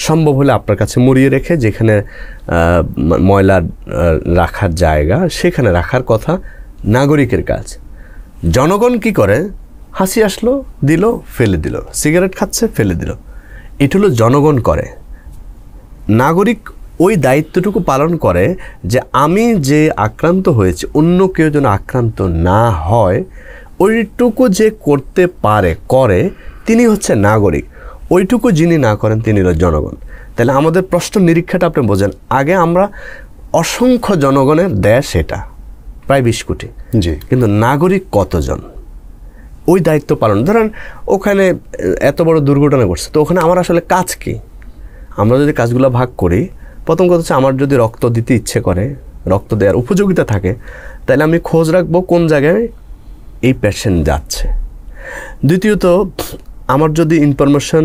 সম্ভব হলে আপনার কাছে মুড়িয়ে রেখে যেখানে ময়লা রাখার জায়গা সেখানে রাখার কথা নাগরিকের কাজ। জনগণ কি করে? হাসি আসলো, দিল, ফেলে দিল, সিগারেট খাচ্ছে, ফেলে দিল। এটা হলো জনগণ করে। নাগরিক ওই দায়িত্বটুকু পালন করে যে আমি যে আক্রান্ত হয়েছে অন্য কেউ যেন আক্রান্ত না হয়, ওইটুকু যে করতে পারে করে, তিনি হচ্ছে নাগরিক। ওইটুকু যিনি না করেন তিনি হলো জনগণ। তাহলে আমাদের প্রশ্ন নিরীক্ষাটা আপনি বোঝেন। আগে আমরা অসংখ্য জনগণের দেশ, এটা প্রায় 20 কোটি, কিন্তু নাগরিক কতজন? ওই দায়িত্ব পালন। ধরেন ওখানে এত বড় দুর্ঘটনা ঘটছে, তো ওখানে আমার আসলে কাজ কি? আমরা যদি কাজগুলো ভাগ করি, প্রথম কথা হচ্ছে, আমার যদি রক্ত দিতে ইচ্ছে করে, রক্ত দেওয়ার উপযোগিতা থাকে, তাহলে আমি খোঁজ রাখবো কোন জায়গায় এই পেশেন্ট যাচ্ছে। দ্বিতীয়ত, আমার যদি ইনফরমেশন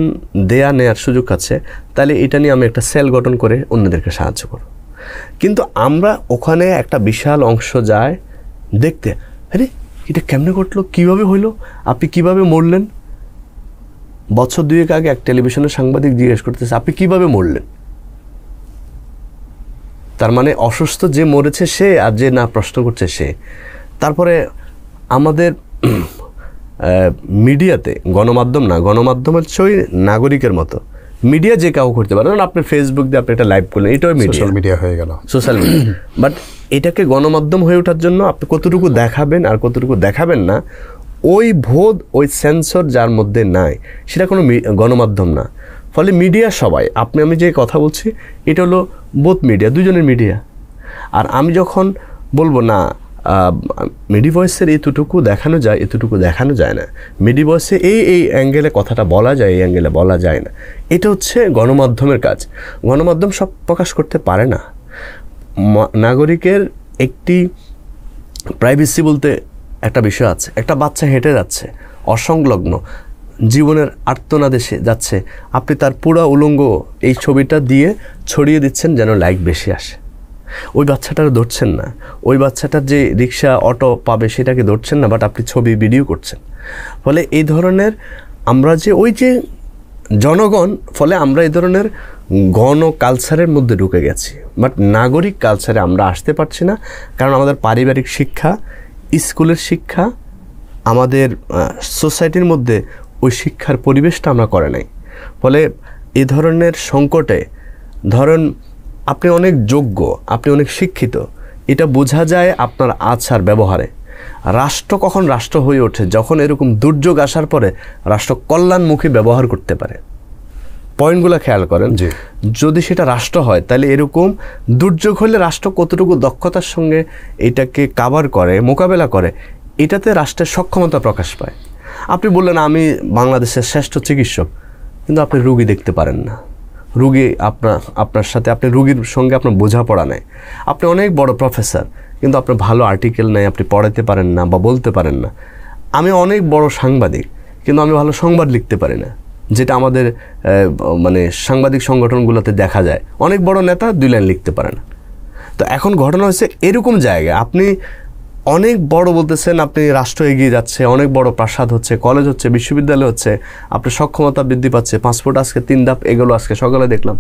নেওয়ার সুযোগ আছে, তাহলে এটা নিয়ে আমি একটা সেল গঠন করে অন্যদেরকে সাহায্য করব। কিন্তু আমরা ওখানে একটা বিশাল অংশ যায় দেখতে, আরে এটা কেমনে ঘটলো, কীভাবে হইলো, আপনি কিভাবে মরলেন? বছর 2 আগে এক টেলিভিশনের সাংবাদিক জিজ্ঞেস করতেছে, আপনি কিভাবে মরলেন? তার মানে অসুস্থ যে মরেছে সে, আর যে না প্রশ্ন করছে সে। তারপরে আমাদের মিডিয়াতে, গণমাধ্যম না, গণমাধ্যম হচ্ছে ওই নাগরিকের মতো। মিডিয়া যে কাউ করতে পারে, আপনি ফেসবুক দিয়ে আপনি একটা লাইভ করলেন, এটাও মিডিয়া হয়ে গেল, সোশ্যাল মিডিয়া। বাট এটাকে গণমাধ্যম হয়ে ওঠার জন্য আপনি কতটুকু দেখাবেন আর কতটুকু দেখাবেন না, ওই বোধ, ওই সেন্সর যার মধ্যে নাই, সেটা কোনো গণমাধ্যম না। ফলে মিডিয়া সবাই, আমি যে কথা বলছি, এটা হলো বোধ মিডিয়া, দুজনের মিডিয়া। আর আমি যখন বলবো না মিডি ভয়েসের এতটুকু দেখানো যায়, এতটুকু দেখানো যায় না, মিডি ভয়েসে এই অ্যাঙ্গেলে কথাটা বলা যায়, এই অ্যাঙ্গেলে বলা যায় না, এটা হচ্ছে গণমাধ্যমের কাজ। গণমাধ্যম সব প্রকাশ করতে পারে না। নাগরিকের একটি প্রাইভেসি বলতে একটা বিষয় আছে। একটা বাচ্চা হেঁটে যাচ্ছে অসংলগ্ন জীবনের আর্তনাদে যাচ্ছে, আপনি তার পুরো উলঙ্গ এই ছবিটা দিয়ে ছড়িয়ে দিচ্ছেন যেন লাইক বেশি আসে। ওই বাচ্চাটার ধরছেন না, ওই বাচ্চাটার যে রিক্সা অটো পাবে সেটাকে ধরছেন না, বাট আপনি ছবি ভিডিও করছেন। ফলে এই ধরনের আমরা যে ওই যে জনগণ, ফলে আমরা এই ধরনের গণ কালচারের মধ্যে ঢুকে গেছি, বাট নাগরিক কালচারে আমরা আসতে পারছি না। কারণ আমাদের পারিবারিক শিক্ষা, স্কুলের শিক্ষা, আমাদের সোসাইটির মধ্যে ওই শিক্ষার পরিবেশটা আমরা করে নাই। ফলে এই ধরনের সংকটে ধরেন আপনি অনেক যোগ্য, আপনি অনেক শিক্ষিত, এটা বোঝা যায় আপনার আচার ব্যবহারে। রাষ্ট্র কখন রাষ্ট্র হয়ে ওঠে? যখন এরকম দুর্যোগ আসার পরে রাষ্ট্র কল্যাণমুখী ব্যবহার করতে পারে। পয়েন্টগুলো খেয়াল করেন, যদি সেটা রাষ্ট্র হয় তাহলে এরকম দুর্যোগ হলে রাষ্ট্র কতটুকু দক্ষতার সঙ্গে এটাকে কাভার করে, মোকাবেলা করে, এটাতে রাষ্ট্রের সক্ষমতা প্রকাশ পায়। আপনি বললেন আমি বাংলাদেশের শ্রেষ্ঠ চিকিৎসক, কিন্তু আপনি রুগী দেখতে পারেন না, রুগী আপনার সাথে, আপনি রুগীর সঙ্গে আপনার বোঝাপড়া নেই। আপনি অনেক বড় প্রফেসর, কিন্তু আপনার ভালো আর্টিকেল নেই, আপনি পড়াতে পারেন না বা বলতে পারেন না। আমি অনেক বড় সাংবাদিক, কিন্তু আমি ভালো সংবাদ লিখতে পারি না, যেটা আমাদের মানে সাংবাদিক সংগঠনগুলোতে দেখা যায়। অনেক বড় নেতা 2 লাইন লিখতে পারে না। তো এখন ঘটনা হচ্ছে এরকম জায়গায় আপনি অনেক বড় বলতেছেন, আপনি রাষ্ট্র এগিয়ে যাচ্ছে, অনেক বড় প্রাসাদ হচ্ছে, কলেজ হচ্ছে, বিশ্ববিদ্যালয় হচ্ছে, আপনার সক্ষমতা বৃদ্ধি পাচ্ছে, পাসপোর্ট আজকে 3 ধাপ এগুলো আজকে সকালে দেখলাম।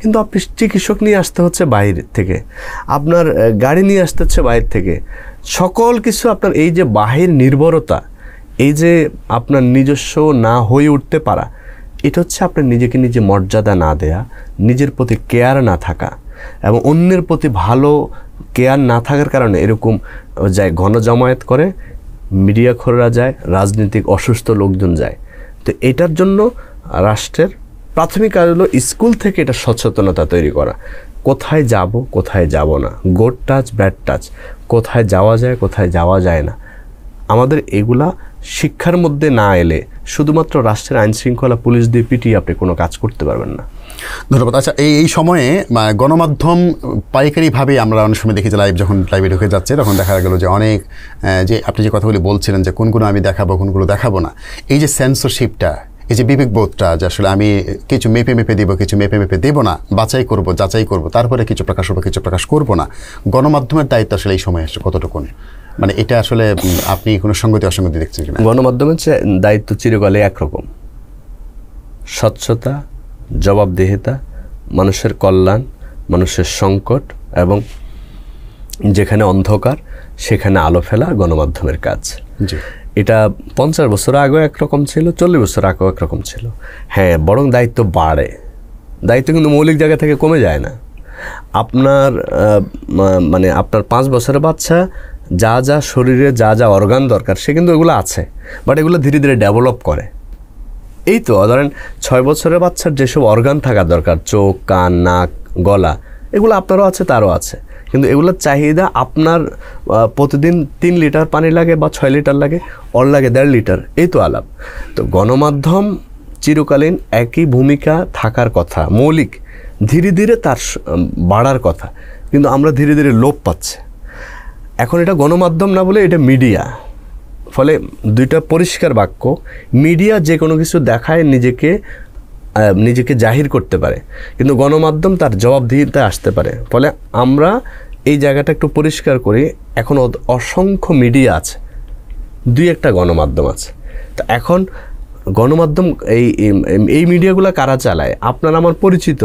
কিন্তু আপনি চিকিৎসক নিয়ে আসতে হচ্ছে বাইরে থেকে, আপনার গাড়ি নিয়ে আসতে হচ্ছে বাইরে থেকে, সকল কিছু আপনার এই যে বাহির নির্ভরতা, এই যে আপনার নিজস্ব না হয়ে উঠতে পারা, এটা হচ্ছে আপনার নিজেকে নিজে মর্যাদা না দেয়া, নিজের প্রতি কেয়ার না থাকা এবং অন্যের প্রতি ভালো কেয়ার না থাকার কারণে এরকম যায়, গণজমায়েত করে, মিডিয়াখোররা যায়, রাজনৈতিক অসুস্থ লোকজন যায়। তো এটার জন্য রাষ্ট্রের প্রাথমিক কাজ হলো স্কুল থেকে এটা সচেতনতা তৈরি করা। কোথায় যাব, কোথায় যাব না, গুড টাচ, ব্যাড টাচ, কোথায় যাওয়া যায়, কোথায় যাওয়া যায় না, আমাদের এগুলা শিক্ষার মধ্যে না এলে শুধুমাত্র রাষ্ট্রের আইন শৃঙ্খলা পুলিশ দিয়ে পিটিয়ে আপনি কোনো কাজ করতে পারবেন না। ধন্যবাদ। আচ্ছা, এই সময়ে গণমাধ্যম পাইকারিভাবে আমরা অনেক সময় দেখি যে যখন লাইভে ঢুকে যাচ্ছে তখন দেখা গেল যে অনেক যে আপনি যে কথাগুলি বলছিলেন যে কোনগুলো আমি দেখাবো, কোনগুলো দেখাবো না, এই যে সেন্সরশিপটা, এই যে বিবেকবোধটা, যে আসলে আমি কিছু মেপে মেপে দেবো, কিছু মেপে মেপে দেবো না, বাছাই করব, যাচাই করব, তারপরে কিছু প্রকাশ হবে, কিছু প্রকাশ করব না, গণমাধ্যমের দায়িত্ব আসলে এই সময় আসছে কতটুকু? মানে এটা আসলে আপনি কোনো সঙ্গতি অসঙ্গতি দেখছেন কিনা? গণমাধ্যমের দায়িত্ব চিরকালে একরকম, স্বচ্ছতা, জবাবদিহিতা, মানুষের কল্যাণ, মানুষের সংকট এবং যেখানে অন্ধকার সেখানে আলো ফেলা গণমাধ্যমের কাজ। এটা 50 বছর আগেও একরকম ছিল, 40 বছর আগেও একরকম ছিল। হ্যাঁ, বরং দায়িত্ব বাড়ে, দায়িত্ব কিন্তু মৌলিক জায়গা থেকে কমে যায় না। আপনার মানে আপনার 5 বছরের বাচ্চা যা যা শরীরে যা যা অর্গান দরকার সে কিন্তু এগুলো আছে, বাট এগুলো ধীরে ধীরে ডেভেলপ করে। এই তো ধরেন 6 বছরের বাচ্চার যেসব অর্গান থাকা দরকার, চোখ, কান, নাক, গলা, এগুলো আপনারও আছে, তারও আছে, কিন্তু এগুলোর চাহিদা আপনার প্রতিদিন 3 লিটার পানি লাগে বা 6 লিটার লাগে, ওর লাগে 1.5 লিটার, এই তো আলাপ। তো গণমাধ্যম চিরকালীন একই ভূমিকা থাকার কথা, মৌলিক, ধীরে ধীরে তার বাড়ার কথা, কিন্তু আমরা ধীরে ধীরে লোপ পাচ্ছি। এখন এটা গণমাধ্যম না বলে এটা মিডিয়া। ফলে দুইটা পরিষ্কার বাক্য, মিডিয়া যে কোনো কিছু দেখায় নিজেকে জাহির করতে পারে, কিন্তু গণমাধ্যম তার জবাবদিহিতে আসতে পারে। ফলে আমরা এই জায়গাটা একটু পরিষ্কার করি। এখন অসংখ্য মিডিয়া আছে, 2-1টা গণমাধ্যম আছে। তো এখন গণমাধ্যম এই মিডিয়াগুলো কারা চালায়? আপনার আমার পরিচিত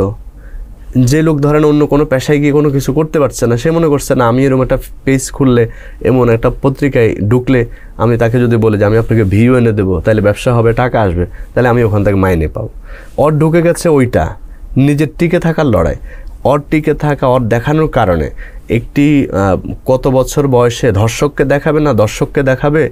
যে লোক ধরেন অন্য কোনো পেশায় গিয়ে কোনো কিছু করতে পারছে না, সে মনে করছে না আমি এরকম একটা পেজ খুললে, এমন একটা পত্রিকায় ঢুকলে আমি তাকে যদি বলে যে আমি আপনাকে ভিউ এনে দেবো, তাহলে ব্যবসা হবে, টাকা আসবে, তাহলে আমি ওখান থেকে মাইনে পাবো। ওর ঢুকে গেছে ওইটা নিজের টিকে থাকার লড়াই, ওর টিকে থাকা, ওর দেখানোর কারণে একটি কত বছর বয়সে ধর্ষককে দেখাবে না দর্শককে দেখাবে,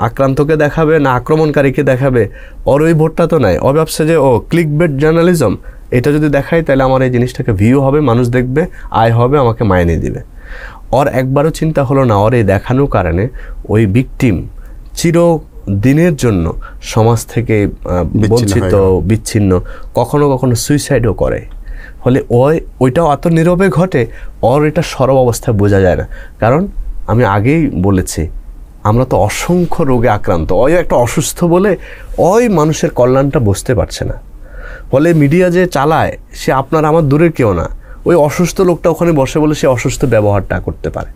আক্রান্তকে দেখাবে না আক্রমণকারীকে দেখাবে, ওর ওই ভোটটা তো নাই। ও ভাবছে যে ক্লিক বেট জার্নালিজম, এটা যদি দেখাই তাহলে আমার এই জিনিসটাকে ভিউ হবে, মানুষ দেখবে, আয় হবে, আমাকে মাইনে দিবে। ওর একবারও চিন্তা হলো না ওর এই দেখানোর কারণে ওই ভিকটিম চিরদিনের জন্য সমাজ থেকে বঞ্চিত, বিচ্ছিন্ন, কখনো কখনো সুইসাইডও করে। ফলে ওইটাও এত নীরবে ঘটে, এটা সরব অবস্থায় বোঝা যায় না। কারণ আমি আগেই বলেছি, আমরা তো অসংখ্য রোগে আক্রান্ত, একটা অসুস্থ বলে মানুষের কল্যাণটা বুঝতে পারছে না। ফলে মিডিয়া যে চালায় সে আপনার আমার দূরের কেউ না, ওই অসুস্থ লোকটা ওখানে বসে বলে সে অসুস্থ ব্যবহারটা করতে পারে।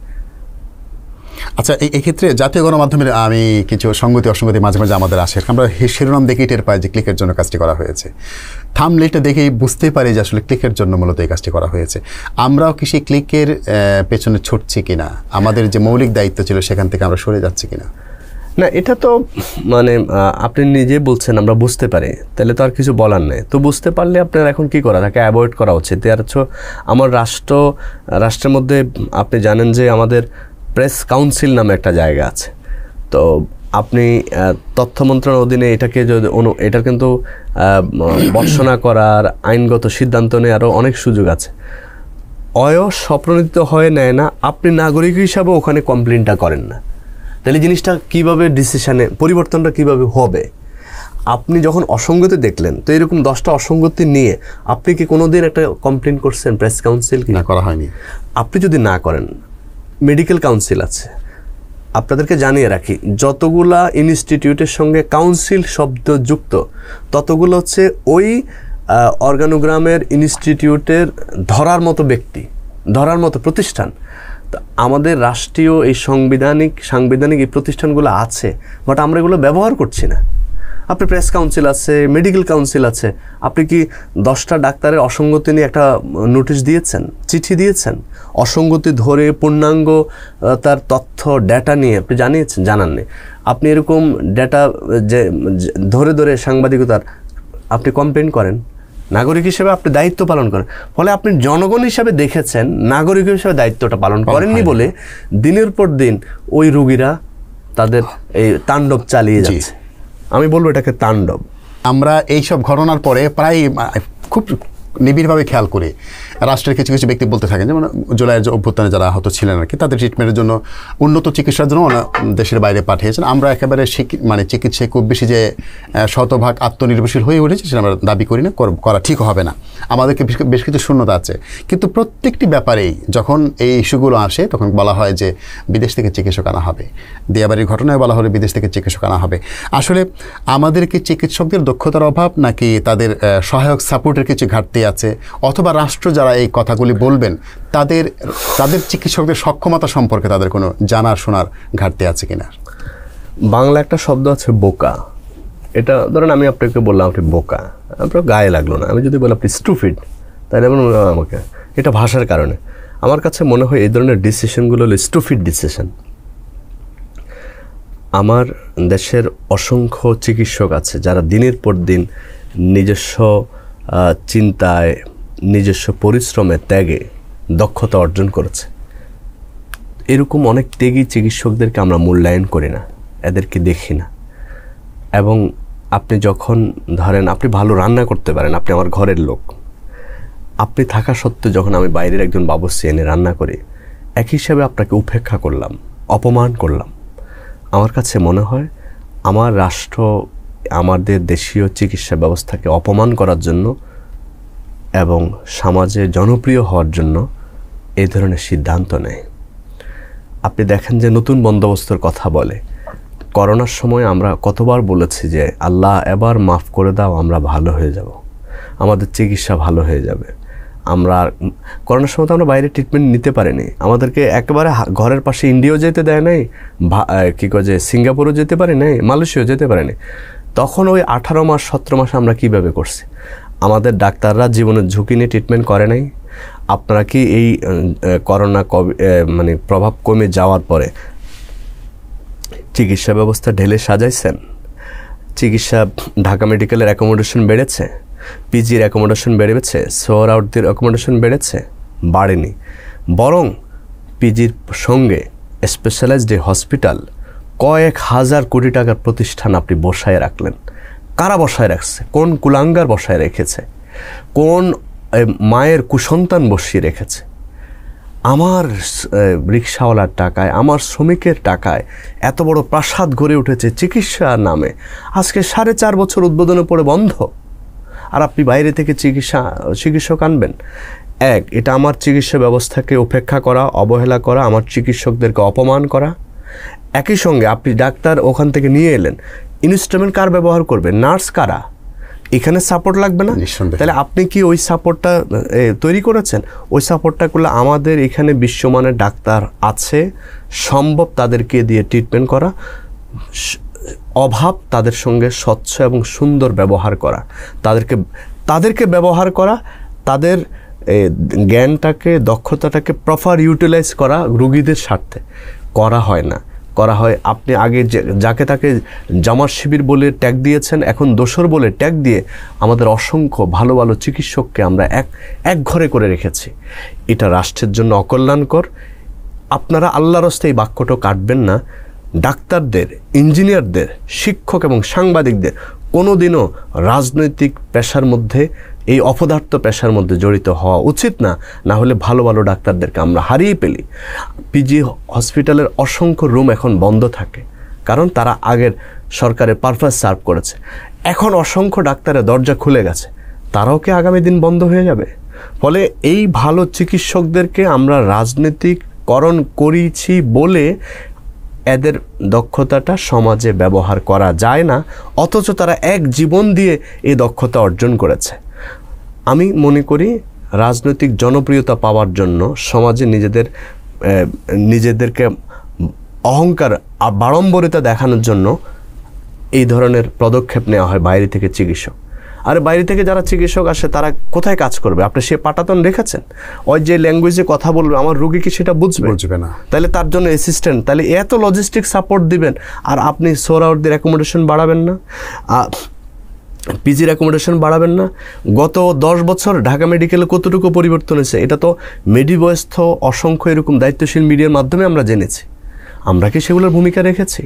আচ্ছা, এই ক্ষেত্রে জাতীয় গণমাধ্যমের আমি কিছু সঙ্গতি অসঙ্গতি মাঝে মাঝে আমাদের আসে। আমরা শিরোনাম দেখেই টের পাই যে ক্লিকের জন্য কাজটি করা হয়েছে, থাম্বনেইলটা দেখেই বুঝতে পারি যে আসলে ক্লিকের জন্য মূলত এই কাজটি করা হয়েছে। আমরাও কি সেই ক্লিকের পেছনে ছুটছি কিনা, আমাদের যে মৌলিক দায়িত্ব ছিল সেখান থেকে আমরা সরে যাচ্ছি কিনা? না, এটা তো মানে আপনি নিজে বলছেন আমরা বুঝতে পারি, তাহলে তো আর কিছু বলার নেই। তো বুঝতে পারলে আপনার এখন কি করা, তাকে অ্যাভয়েড করা উচিত। আর আমার রাষ্ট্রের মধ্যে আপনি জানেন যে আমাদের প্রেস কাউন্সিল নামে একটা জায়গা আছে। তো আপনি তথ্য মন্ত্রণালয়ের অধীনে এটার কিন্তু বর্ষনা করার, আইনগত সিদ্ধান্ত নেওয়ারও অনেক সুযোগ আছে। স্বপ্রণোদিত হয়ে নেয় না, আপনি নাগরিক হিসাবে ওখানে কমপ্লেনটা করেন না, তাহলে জিনিসটা কীভাবে ডিসিশনে পরিবর্তনটা কীভাবে হবে? আপনি যখন অসঙ্গতি দেখলেন, তো এরকম 10টা অসঙ্গতি নিয়ে আপনি কি কোনো দিন একটা কমপ্লেন করছেন প্রেস কাউন্সিল? না, করা হয়নি। আপনি যদি না করেন, মেডিকেল কাউন্সিল আছে। আপনাদেরকে জানিয়ে রাখি, যতগুলা ইনস্টিটিউটের সঙ্গে কাউন্সিল শব্দ যুক্ত, ততগুলো হচ্ছে ওই অর্গানোগ্রামের ইনস্টিটিউটের ধরার মতো ব্যক্তি, ধরার মতো প্রতিষ্ঠান। তো আমাদের রাষ্ট্রীয় এই সাংবিধানিক এই প্রতিষ্ঠানগুলো আছে, বাট আমরা এগুলো ব্যবহার করছি না। আপনি প্রেস কাউন্সিল আছে, মেডিকেল কাউন্সিল আছে, আপনি কি 10টা ডাক্তারের অসঙ্গতি নিয়ে একটা নোটিশ দিয়েছেন, চিঠি দিয়েছেন? অসঙ্গতি ধরে পূর্ণাঙ্গ তার তথ্য ডেটা নিয়ে আপনি জানাননি। আপনি এরকম ডেটা যে ধরে সাংবাদিকতার আপনি কমপ্লেন করেন, নাগরিক হিসেবে আপনি দায়িত্ব পালন করেন। ফলে আপনি জনগণ হিসাবে দেখেছেন, নাগরিক হিসেবে দায়িত্বটা পালন করেননি বলে দিনের পর দিন ওই রোগীরা তাদের এই তাণ্ডব চালিয়ে যাচ্ছে। আমি বলবো এটাকে তাণ্ডব। আমরা এইসব ঘটনার পরে প্রায় খুব নিবিড়ভাবে খেয়াল করি, রাষ্ট্রের কিছু কিছু ব্যক্তি বলতে থাকেন, যেমন জুলাইয়ের যে অভ্যুত্থানে যারা আহত ছিলেন আর কি, তাদের ট্রিটমেন্টের জন্য, উন্নত চিকিৎসার জন্য দেশের বাইরে পাঠিয়েছেন। আমরা একেবারে চিকিৎসায় খুব বেশি যে শতভাগ আত্মনির্ভরশীল হয়ে উঠেছে সেটা আমরা দাবি করি না, করা ঠিক হবে না। আমাদেরকে বেশ কিছু শূন্যতা আছে, কিন্তু প্রত্যেকটি ব্যাপারেই যখন এই ইস্যুগুলো আসে তখন বলা হয় যে বিদেশ থেকে চিকিৎসক আনা হবে, দিয়াবাড়ির ঘটনায় বলা হলে বিদেশ থেকে চিকিৎসক আনা হবে। আসলে আমাদের কি চিকিৎসকদের দক্ষতার অভাব, নাকি তাদের সহায়ক সাপোর্টের কিছু ঘাটতি আছে, অথবা রাষ্ট্র যারা এই কথাগুলি বলবেন তাদের চিকিৎসকদের সক্ষমতা সম্পর্কে তাদের কোনো জানার শোনার ঘাটতি আছে কিনা? বাংলা একটা শব্দ আছে বোকা, এটা ধরেন আমি আপনাকে বললাম আপনি বোকা, আপনার গায়ে লাগলো না। আমি যদি বলি আপনি স্টুপিড, তাহলে আমাকে এটা ভাষার কারণে আমার কাছে মনে হয় এই ধরনের ডিসিশনগুলো হলো স্টুপিড ডিসিশন। আমার দেশের অসংখ্য চিকিৎসক আছে যারা দিনের পর দিন নিজস্ব চিন্তায়, নিজস্ব পরিশ্রমে, ত্যাগে দক্ষতা অর্জন করেছে। এরকম অনেক ত্যাগী চিকিৎসকদেরকে আমরা মূল্যায়ন করি না, এদেরকে দেখি না। এবং আপনি যখন ধরেন আপনি ভালো রান্না করতে পারেন, আপনি আমার ঘরের লোক, আপনি থাকা সত্ত্বেও যখন আমি বাইরের একজন বাবুর্চি এনে রান্না করি, এক হিসাবে আপনাকে উপেক্ষা করলাম, অপমান করলাম। আমার কাছে মনে হয় আমার রাষ্ট্র আমাদের দেশীয় চিকিৎসা ব্যবস্থাকে অপমান করার জন্য এবং সমাজে জনপ্রিয় হওয়ার জন্য এই ধরনের সিদ্ধান্ত নেয়। আপনি দেখেন যে নতুন বন্দোবস্তের কথা বলে। করোনার সময় আমরা কতবার বলেছি যে আল্লাহ এবার মাফ করে দাও, আমরা ভালো হয়ে যাব, আমাদের চিকিৎসা ভালো হয়ে যাবে। আমরা করোনার সময় তো আমরা বাইরে ট্রিটমেন্ট নিতে পারিনি, আমাদেরকে একেবারে ঘরের পাশে ইন্ডিয়াও যেতে দেয় নাই, কী করে যে সিঙ্গাপুরও যেতে পারি নাই, মালয়েশিয়াও যেতে পারিনি। তখন ওই 18 মাস 17 মাস আমরা কীভাবে করছি? আমাদের ডাক্তাররা জীবনের ঝুঁকি নিয়ে ট্রিটমেন্ট করে নাই। আপনারা কি এই করোনা প্রভাব কমে যাওয়ার পরে চিকিৎসা ব্যবস্থা ঢেলে সাজাইছেন? চিকিৎসা ঢাকা মেডিকেলের অ্যাকোমোডেশন বেড়েছে, পিজির অ্যাকোমোডেশন বেড়েছে, সোয়ার আউটদের অ্যাকোমোডেশন বেড়েছে? বাড়েনি, বরং পিজির সঙ্গে স্পেশালাইজড হসপিটাল, কয়েক হাজার কোটি টাকার প্রতিষ্ঠান আপনি বসায় রাখলেন। কারা বসায় রাখছে? কোন কুলাঙ্গার বসায় রেখেছে? কোন মায়ের কুসন্তান বসিয়ে রেখেছে? আমার রিক্সাওয়ালার টাকায়, আমার শ্রমিকের টাকায় এত বড় প্রাসাদ গড়ে উঠেছে চিকিৎসার নামে, আজকে 4.5 বছর উদ্বোধনের পরে বন্ধ। আর আপনি বাইরে থেকে চিকিৎসক আনবেন? এটা আমার চিকিৎসা ব্যবস্থাকে উপেক্ষা করা, অবহেলা করা, আমার চিকিৎসকদেরকে অপমান করা। একই সঙ্গে আপনি ডাক্তার ওখান থেকে নিয়ে এলেন, ইনস্ট্রুমেন্ট কার ব্যবহার করবে? নার্স কারা? এখানে সাপোর্ট লাগবে না? তাহলে আপনি কি ওই সাপোর্টটা তৈরি করেছেন? ওই সাপোর্টটা করলে আমাদের এখানে বিশ্বমানের ডাক্তার আছে, সম্ভব তাদেরকে দিয়ে ট্রিটমেন্ট করা, অভাব তাদের সঙ্গে স্বচ্ছ এবং সুন্দর ব্যবহার করা, তাদেরকে ব্যবহার করা, তাদের জ্ঞানটাকে, দক্ষতাটাকে প্রপার ইউটিলাইজ করা রুগীদের স্বার্থে করা হয় না। করা হয় আপনি আগে যাকে তাকে জামার শিবির বলে ট্যাগ দিয়েছেন, এখন দোসর বলে ট্যাগ দিয়ে আমাদের অসংখ্য ভালো ভালো চিকিৎসককে আমরা এক ঘরে করে রেখেছি। এটা রাষ্ট্রের জন্য অকল্যাণকর। আপনারা আল্লাহর রাস্তায় এই বাক্যটা কাটবেন না। ডাক্তারদের, ইঞ্জিনিয়ারদের, শিক্ষক এবং সাংবাদিকদের কোনোদিনও রাজনৈতিক পেশার মধ্যে, এই অপদার্থ পেশার মধ্যে জড়িত হওয়া উচিত না। না হলে ভালো ভালো ডাক্তারদেরকে আমরা হারিয়ে ফেলি। পিজি হসপিটালের অসংখ্য রুম এখন বন্ধ থাকে, কারণ তারা আগের সরকারের পারপাস সার্ভ করেছে। এখন অসংখ্য ডাক্তারের দরজা খুলে গেছে, তারাও কি আগামী দিন বন্ধ হয়ে যাবে? ফলে এই ভালো চিকিৎসকদেরকে আমরা রাজনীতিকরণ করেছি বলে এদের দক্ষতাটা সমাজে ব্যবহার করা যায় না, অথচ তারা এক জীবন দিয়ে এই দক্ষতা অর্জন করেছে। আমি মনে করি রাজনৈতিক জনপ্রিয়তা পাওয়ার জন্য সমাজে নিজেদেরকে অহংকার আর বাড়ম্বরিতা দেখানোর জন্য এই ধরনের পদক্ষেপ নেওয়া হয় বাইরে থেকে চিকিৎসক। আর বাইরে থেকে যারা চিকিৎসক আসে তারা কোথায় কাজ করবে? আপনি সে পাটাতন রেখেছেন? ওই যে ল্যাঙ্গুয়েজে কথা বলবে আমার রোগী কি সেটা বুঝবে না? তাহলে তার জন্য অ্যাসিস্ট্যান্ট, তাহলে এত লজিস্টিক সাপোর্ট দিবেন আর আপনি সোহরাওয়ার্দীর অ্যাকোমোডেশন বাড়াবেন না, পিজির অ্যাকোমোডেশন বাড়াবেন না। গত 10 বছর ঢাকা মেডিকেলে কতটুকু পরিবর্তন হয়েছে এটা তো মেডিবয়স্থ অসংখ্য এরকম দায়িত্বশীল মিডিয়ার মাধ্যমে আমরা জেনেছি। আমরা কি সেগুলোর ভূমিকা রেখেছি?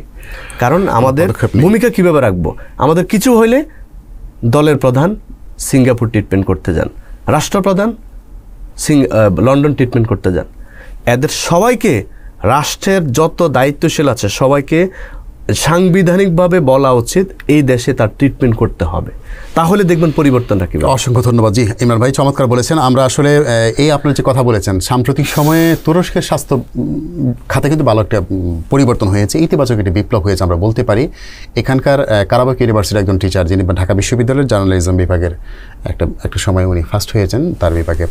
কারণ আমাদের ভূমিকা কীভাবে রাখবো? আমাদের কিছু হইলে দলের প্রধান সিঙ্গাপুর ট্রিটমেন্ট করতে যান, রাষ্ট্রপ্রধান লন্ডন ট্রিটমেন্ট করতে যান। এদের সবাইকে, রাষ্ট্রের যত দায়িত্বশীল আছে সবাইকে সাংবিধানিকভাবে বলা উচিত এই দেশে তার ট্রিটমেন্ট করতে হবে, তাহলে দেখবেন পরিবর্তনটা কি। অসংখ্য ধন্যবাদ। জি ইমরান ভাই চমৎকার বলেছেন। আমরা আসলে এই আপনার যে কথা বলেছেন, সাম্প্রতিক সময়ে তুরস্কের স্বাস্থ্য খাতে কিন্তু ভালো একটা পরিবর্তন হয়েছে, ইতিবাচক একটি বিপ্লব হয়েছে আমরা বলতে পারি। এখানকার কারাবাক ইউনিভার্সিটির একজন টিচার, যিনি ঢাকা বিশ্ববিদ্যালয়ের জার্নালিজম বিভাগের একটা সময় উনি ফার্স্ট হয়েছেন, তার বিভাগে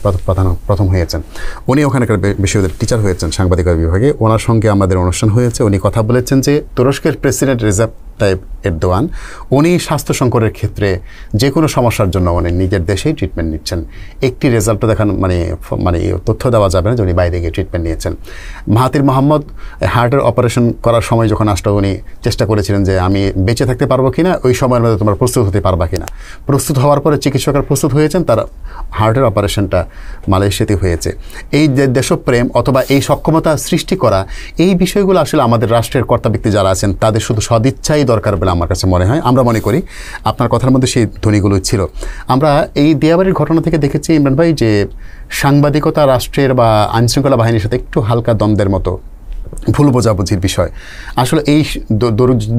প্রথম হয়েছেন। উনি ওখানকার বিশ্ববিদ্যালয়ের টিচার হয়েছেন সাংবাদিকতা বিভাগে। ওনার সঙ্গে আমাদের অনুষ্ঠান হয়েছে। উনি কথা বলেছেন যে তুরস্কের প্রেসিডেন্ট রেজাপ তাইপ এরদোয়ান উনি স্বাস্থ্য সংকটের ক্ষেত্রে যে কোনো সমস্যার জন্য উনি নিজের দেশেই ট্রিটমেন্ট নিচ্ছেন। একটি রেজাল্ট দেখান মানে তথ্য দেওয়া যাবে না যে উনি বাইরে গিয়ে ট্রিটমেন্ট নিয়েছেন। মাহাতির মোহাম্মদ হার্টের অপারেশন করার সময় যখন আসলো, উনি চেষ্টা করেছিলেন যে আমি বেঁচে থাকতে পারবো কিনা, ওই সময়ের মধ্যে তোমরা প্রস্তুত হতে পারবা কিনা। প্রস্তুত হওয়ার পরে চিকিৎসকরা প্রস্তুত হয়েছেন, তার হার্টের অপারেশনটা মালয়েশিয়াতে হয়েছে। এই যে দেশপ্রেম অথবা এই সক্ষমতা সৃষ্টি করা, এই বিষয়গুলো আসলে আমাদের রাষ্ট্রের কর্তা ব্যক্তি যারা আছেন তাদের শুধু সদিচ্ছাই দরকার বলে আমার কাছে মনে হয়। আমরা মনে করি আপনার কথার মধ্যে সেই ধ্বনিগুলো ছিল। আমরা এই দিয়াবাড়ির ঘটনা থেকে দেখেছি ইমরান ভাই যে সাংবাদিকতা রাষ্ট্রের বা আইনশৃঙ্খলা বাহিনীর সাথে একটু হালকা দ্বন্দ্বের মতো, ভুল বোঝাবুঝির বিষয়। আসলে এই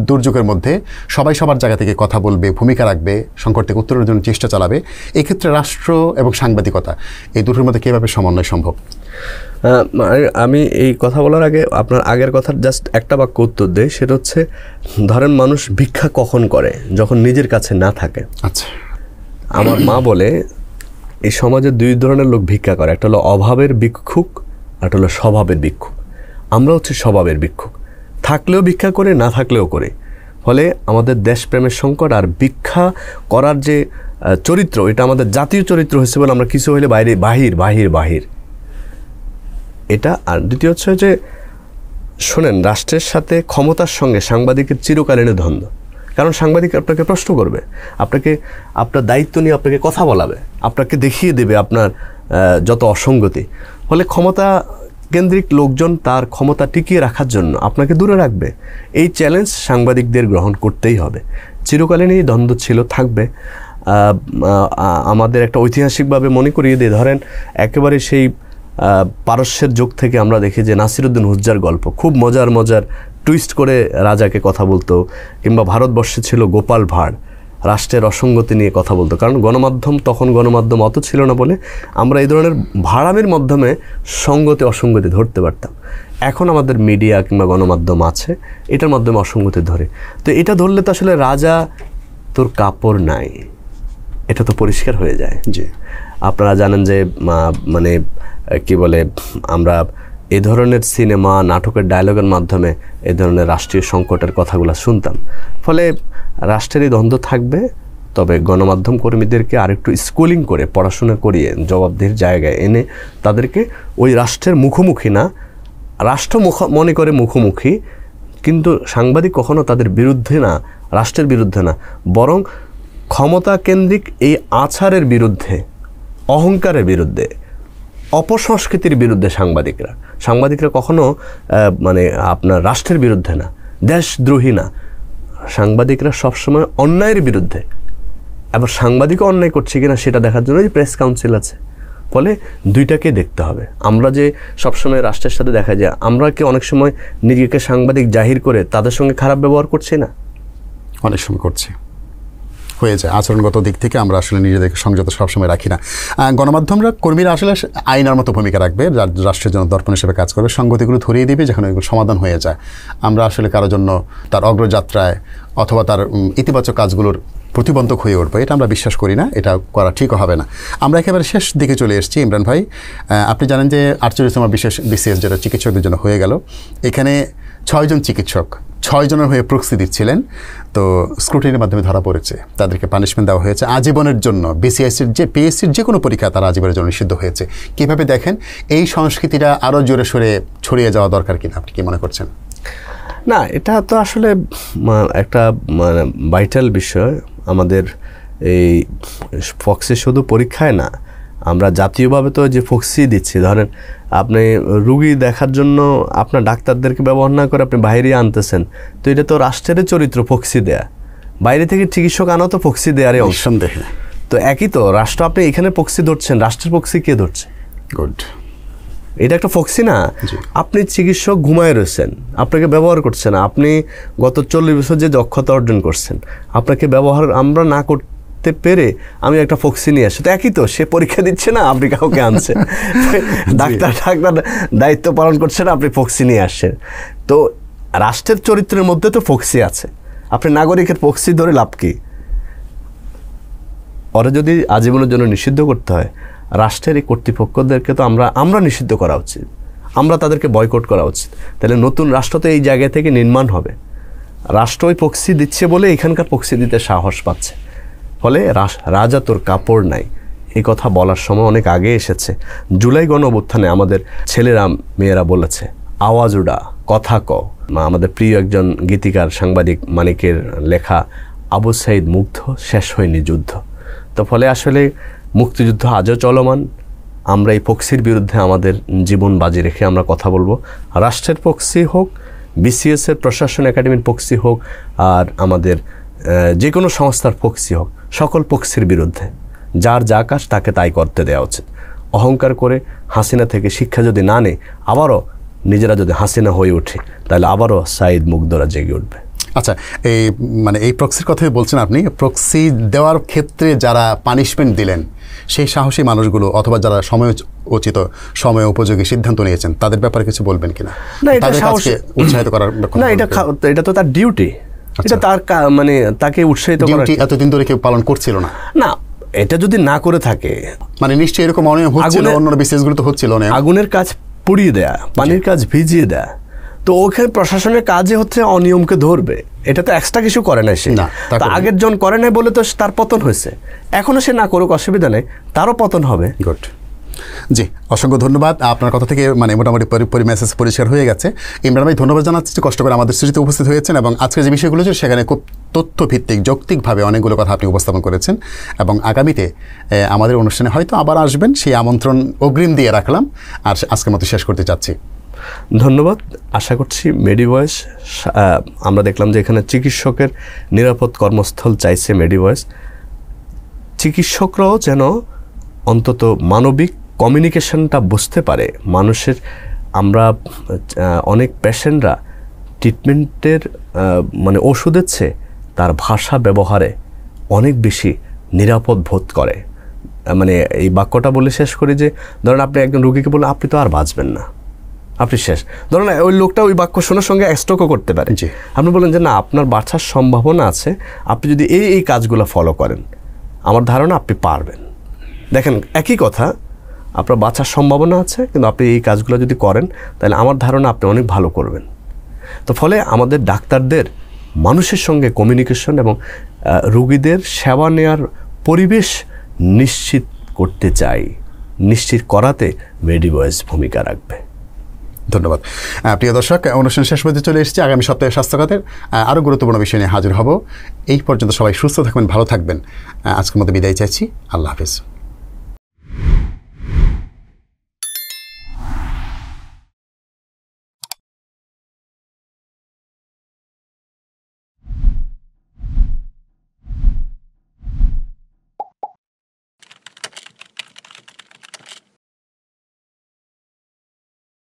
দুর্যোগের মধ্যে সবাই সবার জায়গা থেকে কথা বলবে, ভূমিকা রাখবে, সংকট থেকে উত্তরের জন্য চেষ্টা চালাবে। এক্ষেত্রে রাষ্ট্র এবং সাংবাদিকতা এই দুটোর মধ্যে কীভাবে সমন্বয় সম্ভব? আমি এই কথা বলার আগে আপনার আগের কথার জাস্ট একটা বাক্য উত্তর দেয়, সেটা হচ্ছে ধরেন মানুষ ভিক্ষা কখন করে? যখন নিজের কাছে না থাকে। আচ্ছা, আমার মা বলে এই সমাজে 2 ধরনের লোক ভিক্ষা করে, একটা হলো অভাবের ভিক্ষুক, একটা হলো স্বভাবের ভিক্ষুক। আমরা হচ্ছে স্বভাবের ভিক্ষুক, থাকলেও ভিক্ষা করে, না থাকলেও করে। ফলে আমাদের দেশপ্রেমের সংকট আর ভিক্ষা করার যে চরিত্র, এটা আমাদের জাতীয় চরিত্র হয়েছে বলে আমরা কিছু হইলে বাইরে বাহির এটা। আর দ্বিতীয় হচ্ছে যে শোনেন, রাষ্ট্রের সাথে ক্ষমতার সঙ্গে সাংবাদিকের চিরকালীন দ্বন্দ্ব। কারণ সাংবাদিক আপনাকে প্রশ্ন করবে, আপনার দায়িত্ব নিয়ে আপনাকে কথা বলাবে, আপনাকে দেখিয়ে দেবে আপনার যত অসঙ্গতি। ফলে ক্ষমতা কেন্দ্রিক লোকজন তার ক্ষমতা টিকিয়ে রাখার জন্য আপনাকে দূরে রাখবে। এই চ্যালেঞ্জ সাংবাদিকদের গ্রহণ করতেই হবে। চিরকালীন এই দ্বন্দ্ব ছিল, থাকবে। আমাদের একটা ঐতিহাসিকভাবে মনে করিয়ে দিয়ে ধরেন একেবারে সেই পারস্যের যুগ থেকে আমরা দেখি যে নাসিরুদ্দিন হুজ্জার গল্প খুব মজার টুইস্ট করে রাজাকে কথা বলতো, কিংবা ভারতবর্ষে ছিল গোপাল ভাঁড়, রাষ্ট্রের অসঙ্গতি নিয়ে কথা বলতো, কারণ তখন গণমাধ্যম অত ছিল না বলে আমরা এই ধরনের ভাড়ামির মাধ্যমে সঙ্গতি অসঙ্গতি ধরতে পারতাম। এখন আমাদের মিডিয়া কিংবা গণমাধ্যম আছে, এটার মাধ্যমে অসঙ্গতি ধরে। তো এটা ধরলে তো আসলে রাজা তোর কাপড় নাই, এটা তো পরিষ্কার হয়ে যায়। জি, আপনারা জানেন যে মানে কি বলে, আমরা এই ধরনের সিনেমা নাটকের ডায়লগের মাধ্যমে এই ধরনের রাষ্ট্রীয় সংকটের কথাগুলো শুনতাম। ফলে রাষ্ট্রের এই দ্বন্দ্ব থাকবে, তবে গণমাধ্যম কর্মীদেরকে আরেকটু স্কুলিং করে পড়াশোনা করিয়ে জবাবদিহির জায়গায় এনে তাদেরকে ওই রাষ্ট্রের মুখোমুখি না, রাষ্ট্র মনে করে মুখোমুখি, কিন্তু সাংবাদিক কখনো তাদের বিরুদ্ধে না, রাষ্ট্রের বিরুদ্ধে না, বরং ক্ষমতা কেন্দ্রিক এই আচারের বিরুদ্ধে, অহংকারের বিরুদ্ধে, অপসংস্কৃতির বিরুদ্ধে সাংবাদিকরা কখনো মানে আপনার রাষ্ট্রের বিরুদ্ধে না, দেশদ্রোহী না। সাংবাদিকরা সবসময় অন্যায়ের বিরুদ্ধে। আবার সাংবাদিকও অন্যায় করছে কিনা সেটা দেখার জন্য যে প্রেস কাউন্সিল আছে। ফলে দুইটাকে দেখতে হবে। আমরা যে সবসময় রাষ্ট্রের সাথে দেখা যায়, আমরা কি অনেক সময় নিজেকে সাংবাদিক জাহির করে তাদের সঙ্গে খারাপ ব্যবহার করছি না? অনেক সময় করছি, হয়ে যায়। আচরণগত দিক থেকে আমরা আসলে নিজেদেরকে সংযত সবসময় রাখি না। গণমাধ্যমরা, কর্মীরা আসলে আইনার মতো ভূমিকা রাখবে, রাষ্ট্রের জন্য দর্পণ হিসেবে কাজ করবে, সংগতিগুলো ধরিয়ে দিবে যখন এগুলো সমাধান হয়ে যায়। আমরা আসলে কারোর জন্য তার অগ্রযাত্রায় অথবা তার ইতিবাচক কাজগুলোর প্রতিবন্ধক হয়ে উঠবে, এটা আমরা বিশ্বাস করি না, এটা করা ঠিকও হবে না। আমরা একেবারে শেষ দিকে চলে এসেছি। ইমরান ভাই, আপনি জানেন যে 48তম বিশেষ BCS যেটা চিকিৎসকদের জন্য হয়ে গেল, এখানে 6 জন চিকিৎসক 6 জনের হয়ে প্রক্সি দিচ্ছিলেন। তো স্ক্রুটিনির মাধ্যমে ধরা পড়েছে, তাদেরকে পানিশমেন্ট দেওয়া হয়েছে আজীবনের জন্য। PSCর যে কোনো পরীক্ষা তারা আজীবনের জন্য নিষিদ্ধ হয়েছে। কীভাবে দেখেন এই সংস্কৃতিটা আরও জোরে সোরে ছড়িয়ে যাওয়া দরকার কিনা, আপনি কি মনে করছেন? না, এটা তো আসলে একটা মানে ভাইটাল বিষয়। আমাদের এই ফক্সি শুধু পরীক্ষায় না, আমরা জাতীয়ভাবে তো যে ফক্সি দিচ্ছি, ধরেন আপনি রুগী দেখার জন্য আপনার ডাক্তারদেরকে ব্যবহার না করে আপনি বাইরে আনতেছেন, তো এটা তো রাষ্ট্রের চরিত্র, ফক্সি দেয়া। বাইরে থেকে চিকিৎসক আনা তো ফক্সি দেয়ারই অংশ। তো একই তো, রাষ্ট্র আপনি এখানে ফক্সি ধরছেন, রাষ্ট্রের ফক্সি কে ধরছে? গুড, এটা একটা ফক্সি না? আপনি চিকিৎসক ঘুমায় রয়েছেন, আপনাকে ব্যবহার করছে না। আপনি গত 40 বছর যে দক্ষতা অর্জন করছেন, আপনাকে ব্যবহার আমরা না করতে পেরে আমি একটা ফক্সি নিয়ে আসি। তো একই তো, সে পরীক্ষা দিচ্ছে না, আপনি কাউকে আনছেন। ডাক্তার দায়িত্ব পালন করছে না, আপনি ফক্সি নিয়ে আসছেন। তো রাষ্ট্রের চরিত্রের মধ্যে তো ফক্সি আছে। আপনি নাগরিকের ফক্সি ধরে লাভ কি? ওরা যদি আজীবনের জন্য নিষিদ্ধ করতে হয়, রাষ্ট্রের এই কর্তৃপক্ষদেরকে তো আমরা নিষিদ্ধ করা উচিত, আমরা তাদেরকে বয়কট করা উচিত। তাহলে নতুন রাষ্ট্র তো এই জায়গা থেকে নির্মাণ হবে। রাষ্ট্র ওই পক্সি দিচ্ছে বলে এখানকার পক্সি দিতে সাহস পাচ্ছে। ফলে রাজা তোর কাপড় নাই, এই কথা বলার সময় অনেক আগে এসেছে। জুলাই গণঅভ্যুত্থানে আমাদের ছেলেরা মেয়েরা বলেছে, আওয়াজ উড়া, কথা ক। আমাদের প্রিয় একজন গীতিকার সাংবাদিক মানিকের লেখা, আবু সাইদ মুগ্ধ, শেষ হয়নি যুদ্ধ। তো ফলে আসলে মুক্তিযুদ্ধ আজও চলমান। আমরা এই পক্সির বিরুদ্ধে আমাদের জীবন বাজি রেখে আমরা কথা বলবো। রাষ্ট্রের পক্সি হোক, BCS-এর প্রশাসন একাডেমির পক্সি হোক, আর আমাদের যে কোনো সংস্থার পক্সি হোক, সকল পক্সির বিরুদ্ধে যার যা কাজ তাকে তাই করতে দেওয়া উচিত। অহংকার করে হাসিনা থেকে শিক্ষা যদি না নেয়, আবারও নিজেরা যদি হাসিনা হয়ে ওঠে, তাহলে আবারও সাইদ মুগ্ধরা জেগে উঠবে। আচ্ছা, এই প্রক্সির কথাই বলছেন আপনি। প্রক্সি দেওয়ার ক্ষেত্রে যারা পানিশমেন্ট দিলেন, সেই সাহসী মানুষগুলো অথবা যারা সময় উপযোগী সিদ্ধান্ত নিয়েছেন, তাদের ব্যাপারে কিছু বলবেন কিনা? না, এটা উৎসাহিত করার না, এটা তো তার ডিউটি, এটা তার মানে তাকে উৎসাহিত করা। এতদিন ধরে কেউ পালন করছিল না। না, এটা যদি না করে থাকে, মানে নিশ্চয়ই এরকম অনেক হচ্ছিল, অন্য বিশেষগুলো তো হচ্ছিল না। আগুনের কাজ পুড়িয়ে দেয়া, পানির কাজ ভিজিয়ে দেয়া, তো ওখানে প্রশাসনের কাজে হচ্ছে অনিয়মকে ধরবে। এটা তো এক্সট্রা কিছু করে নাই সে, আগের জন করে নাই বলে তো তার পতন হয়েছে। এখনো সে না করুক, অসুবিধা নেই, তারও পতন হবে। গুড, জি, অসংখ্য ধন্যবাদ। আপনার কথা থেকে মানে মোটামুটি মেসেজ পরিষ্কার হয়ে গেছে। ইমরান ভাই, ধন্যবাদ জানাচ্ছি যে কষ্ট করে আমাদের স্টুডিওতে উপস্থিত হয়েছেন এবং আজকের যে বিষয়গুলো ছিল সেখানে খুব তথ্যভিত্তিক, যৌক্তিকভাবে অনেকগুলো কথা আপনি উপস্থাপন করেছেন এবং আগামীতে আমাদের অনুষ্ঠানে হয়তো আবার আসবেন, সেই আমন্ত্রণ অগ্রিম দিয়ে রাখলাম। আর আজকের মতো শেষ করতে চাচ্ছি। ধন্যবাদ। আশা করছি মেডিভয়েস, আমরা দেখলাম যে এখানে চিকিৎসকের নিরাপদ কর্মস্থল চাইছে মেডিভয়েস। চিকিৎসকরাও যেন অন্তত মানবিক কমিউনিকেশনটা বুঝতে পারে মানুষের। আমরা অনেক পেশেন্টরা ট্রিটমেন্টের মানে ওষুধের চেয়ে তার ভাষা ব্যবহারে অনেক বেশি নিরাপদ বোধ করে। মানে এই বাক্যটা বলে শেষ করি যে ধরেন আপনি একজন রোগীকে বললেন আপনি তো আর বাঁচবেন না, আপনি শেষ। ধরুন ওই লোকটা ওই বাক্য শোনার সঙ্গে স্ট্রোকও করতে পারে। আপনি বলেন যে না, আপনার বাঁচার সম্ভাবনা আছে, আপনি যদি এই কাজগুলো ফলো করেন আমার ধারণা আপনি পারবেন। দেখেন একই কথা, আপনার বাঁচার সম্ভাবনা আছে কিন্তু আপনি এই কাজগুলো যদি করেন তাহলে আমার ধারণা আপনি অনেক ভালো করবেন। তো ফলে আমাদের ডাক্তারদের মানুষের সঙ্গে কমিউনিকেশন এবং রোগীদের সেবা নেওয়ার পরিবেশ নিশ্চিত করতে চাই, নিশ্চিত করাতে মেডিভয়েস ভূমিকা রাখবে। ধন্যবাদ। প্রিয় দর্শক, অনুষ্ঠান শেষ পর্যন্ত চলে এসেছি। আগামী সপ্তাহে স্বাস্থ্যখাতের আরও গুরুত্বপূর্ণ বিষয় নিয়ে হাজির হব। এই পর্যন্ত সবাই সুস্থ থাকবেন, ভালো থাকবেন। আজকের মতো বিদায় চাইছি। আল্লাহ হাফেজ।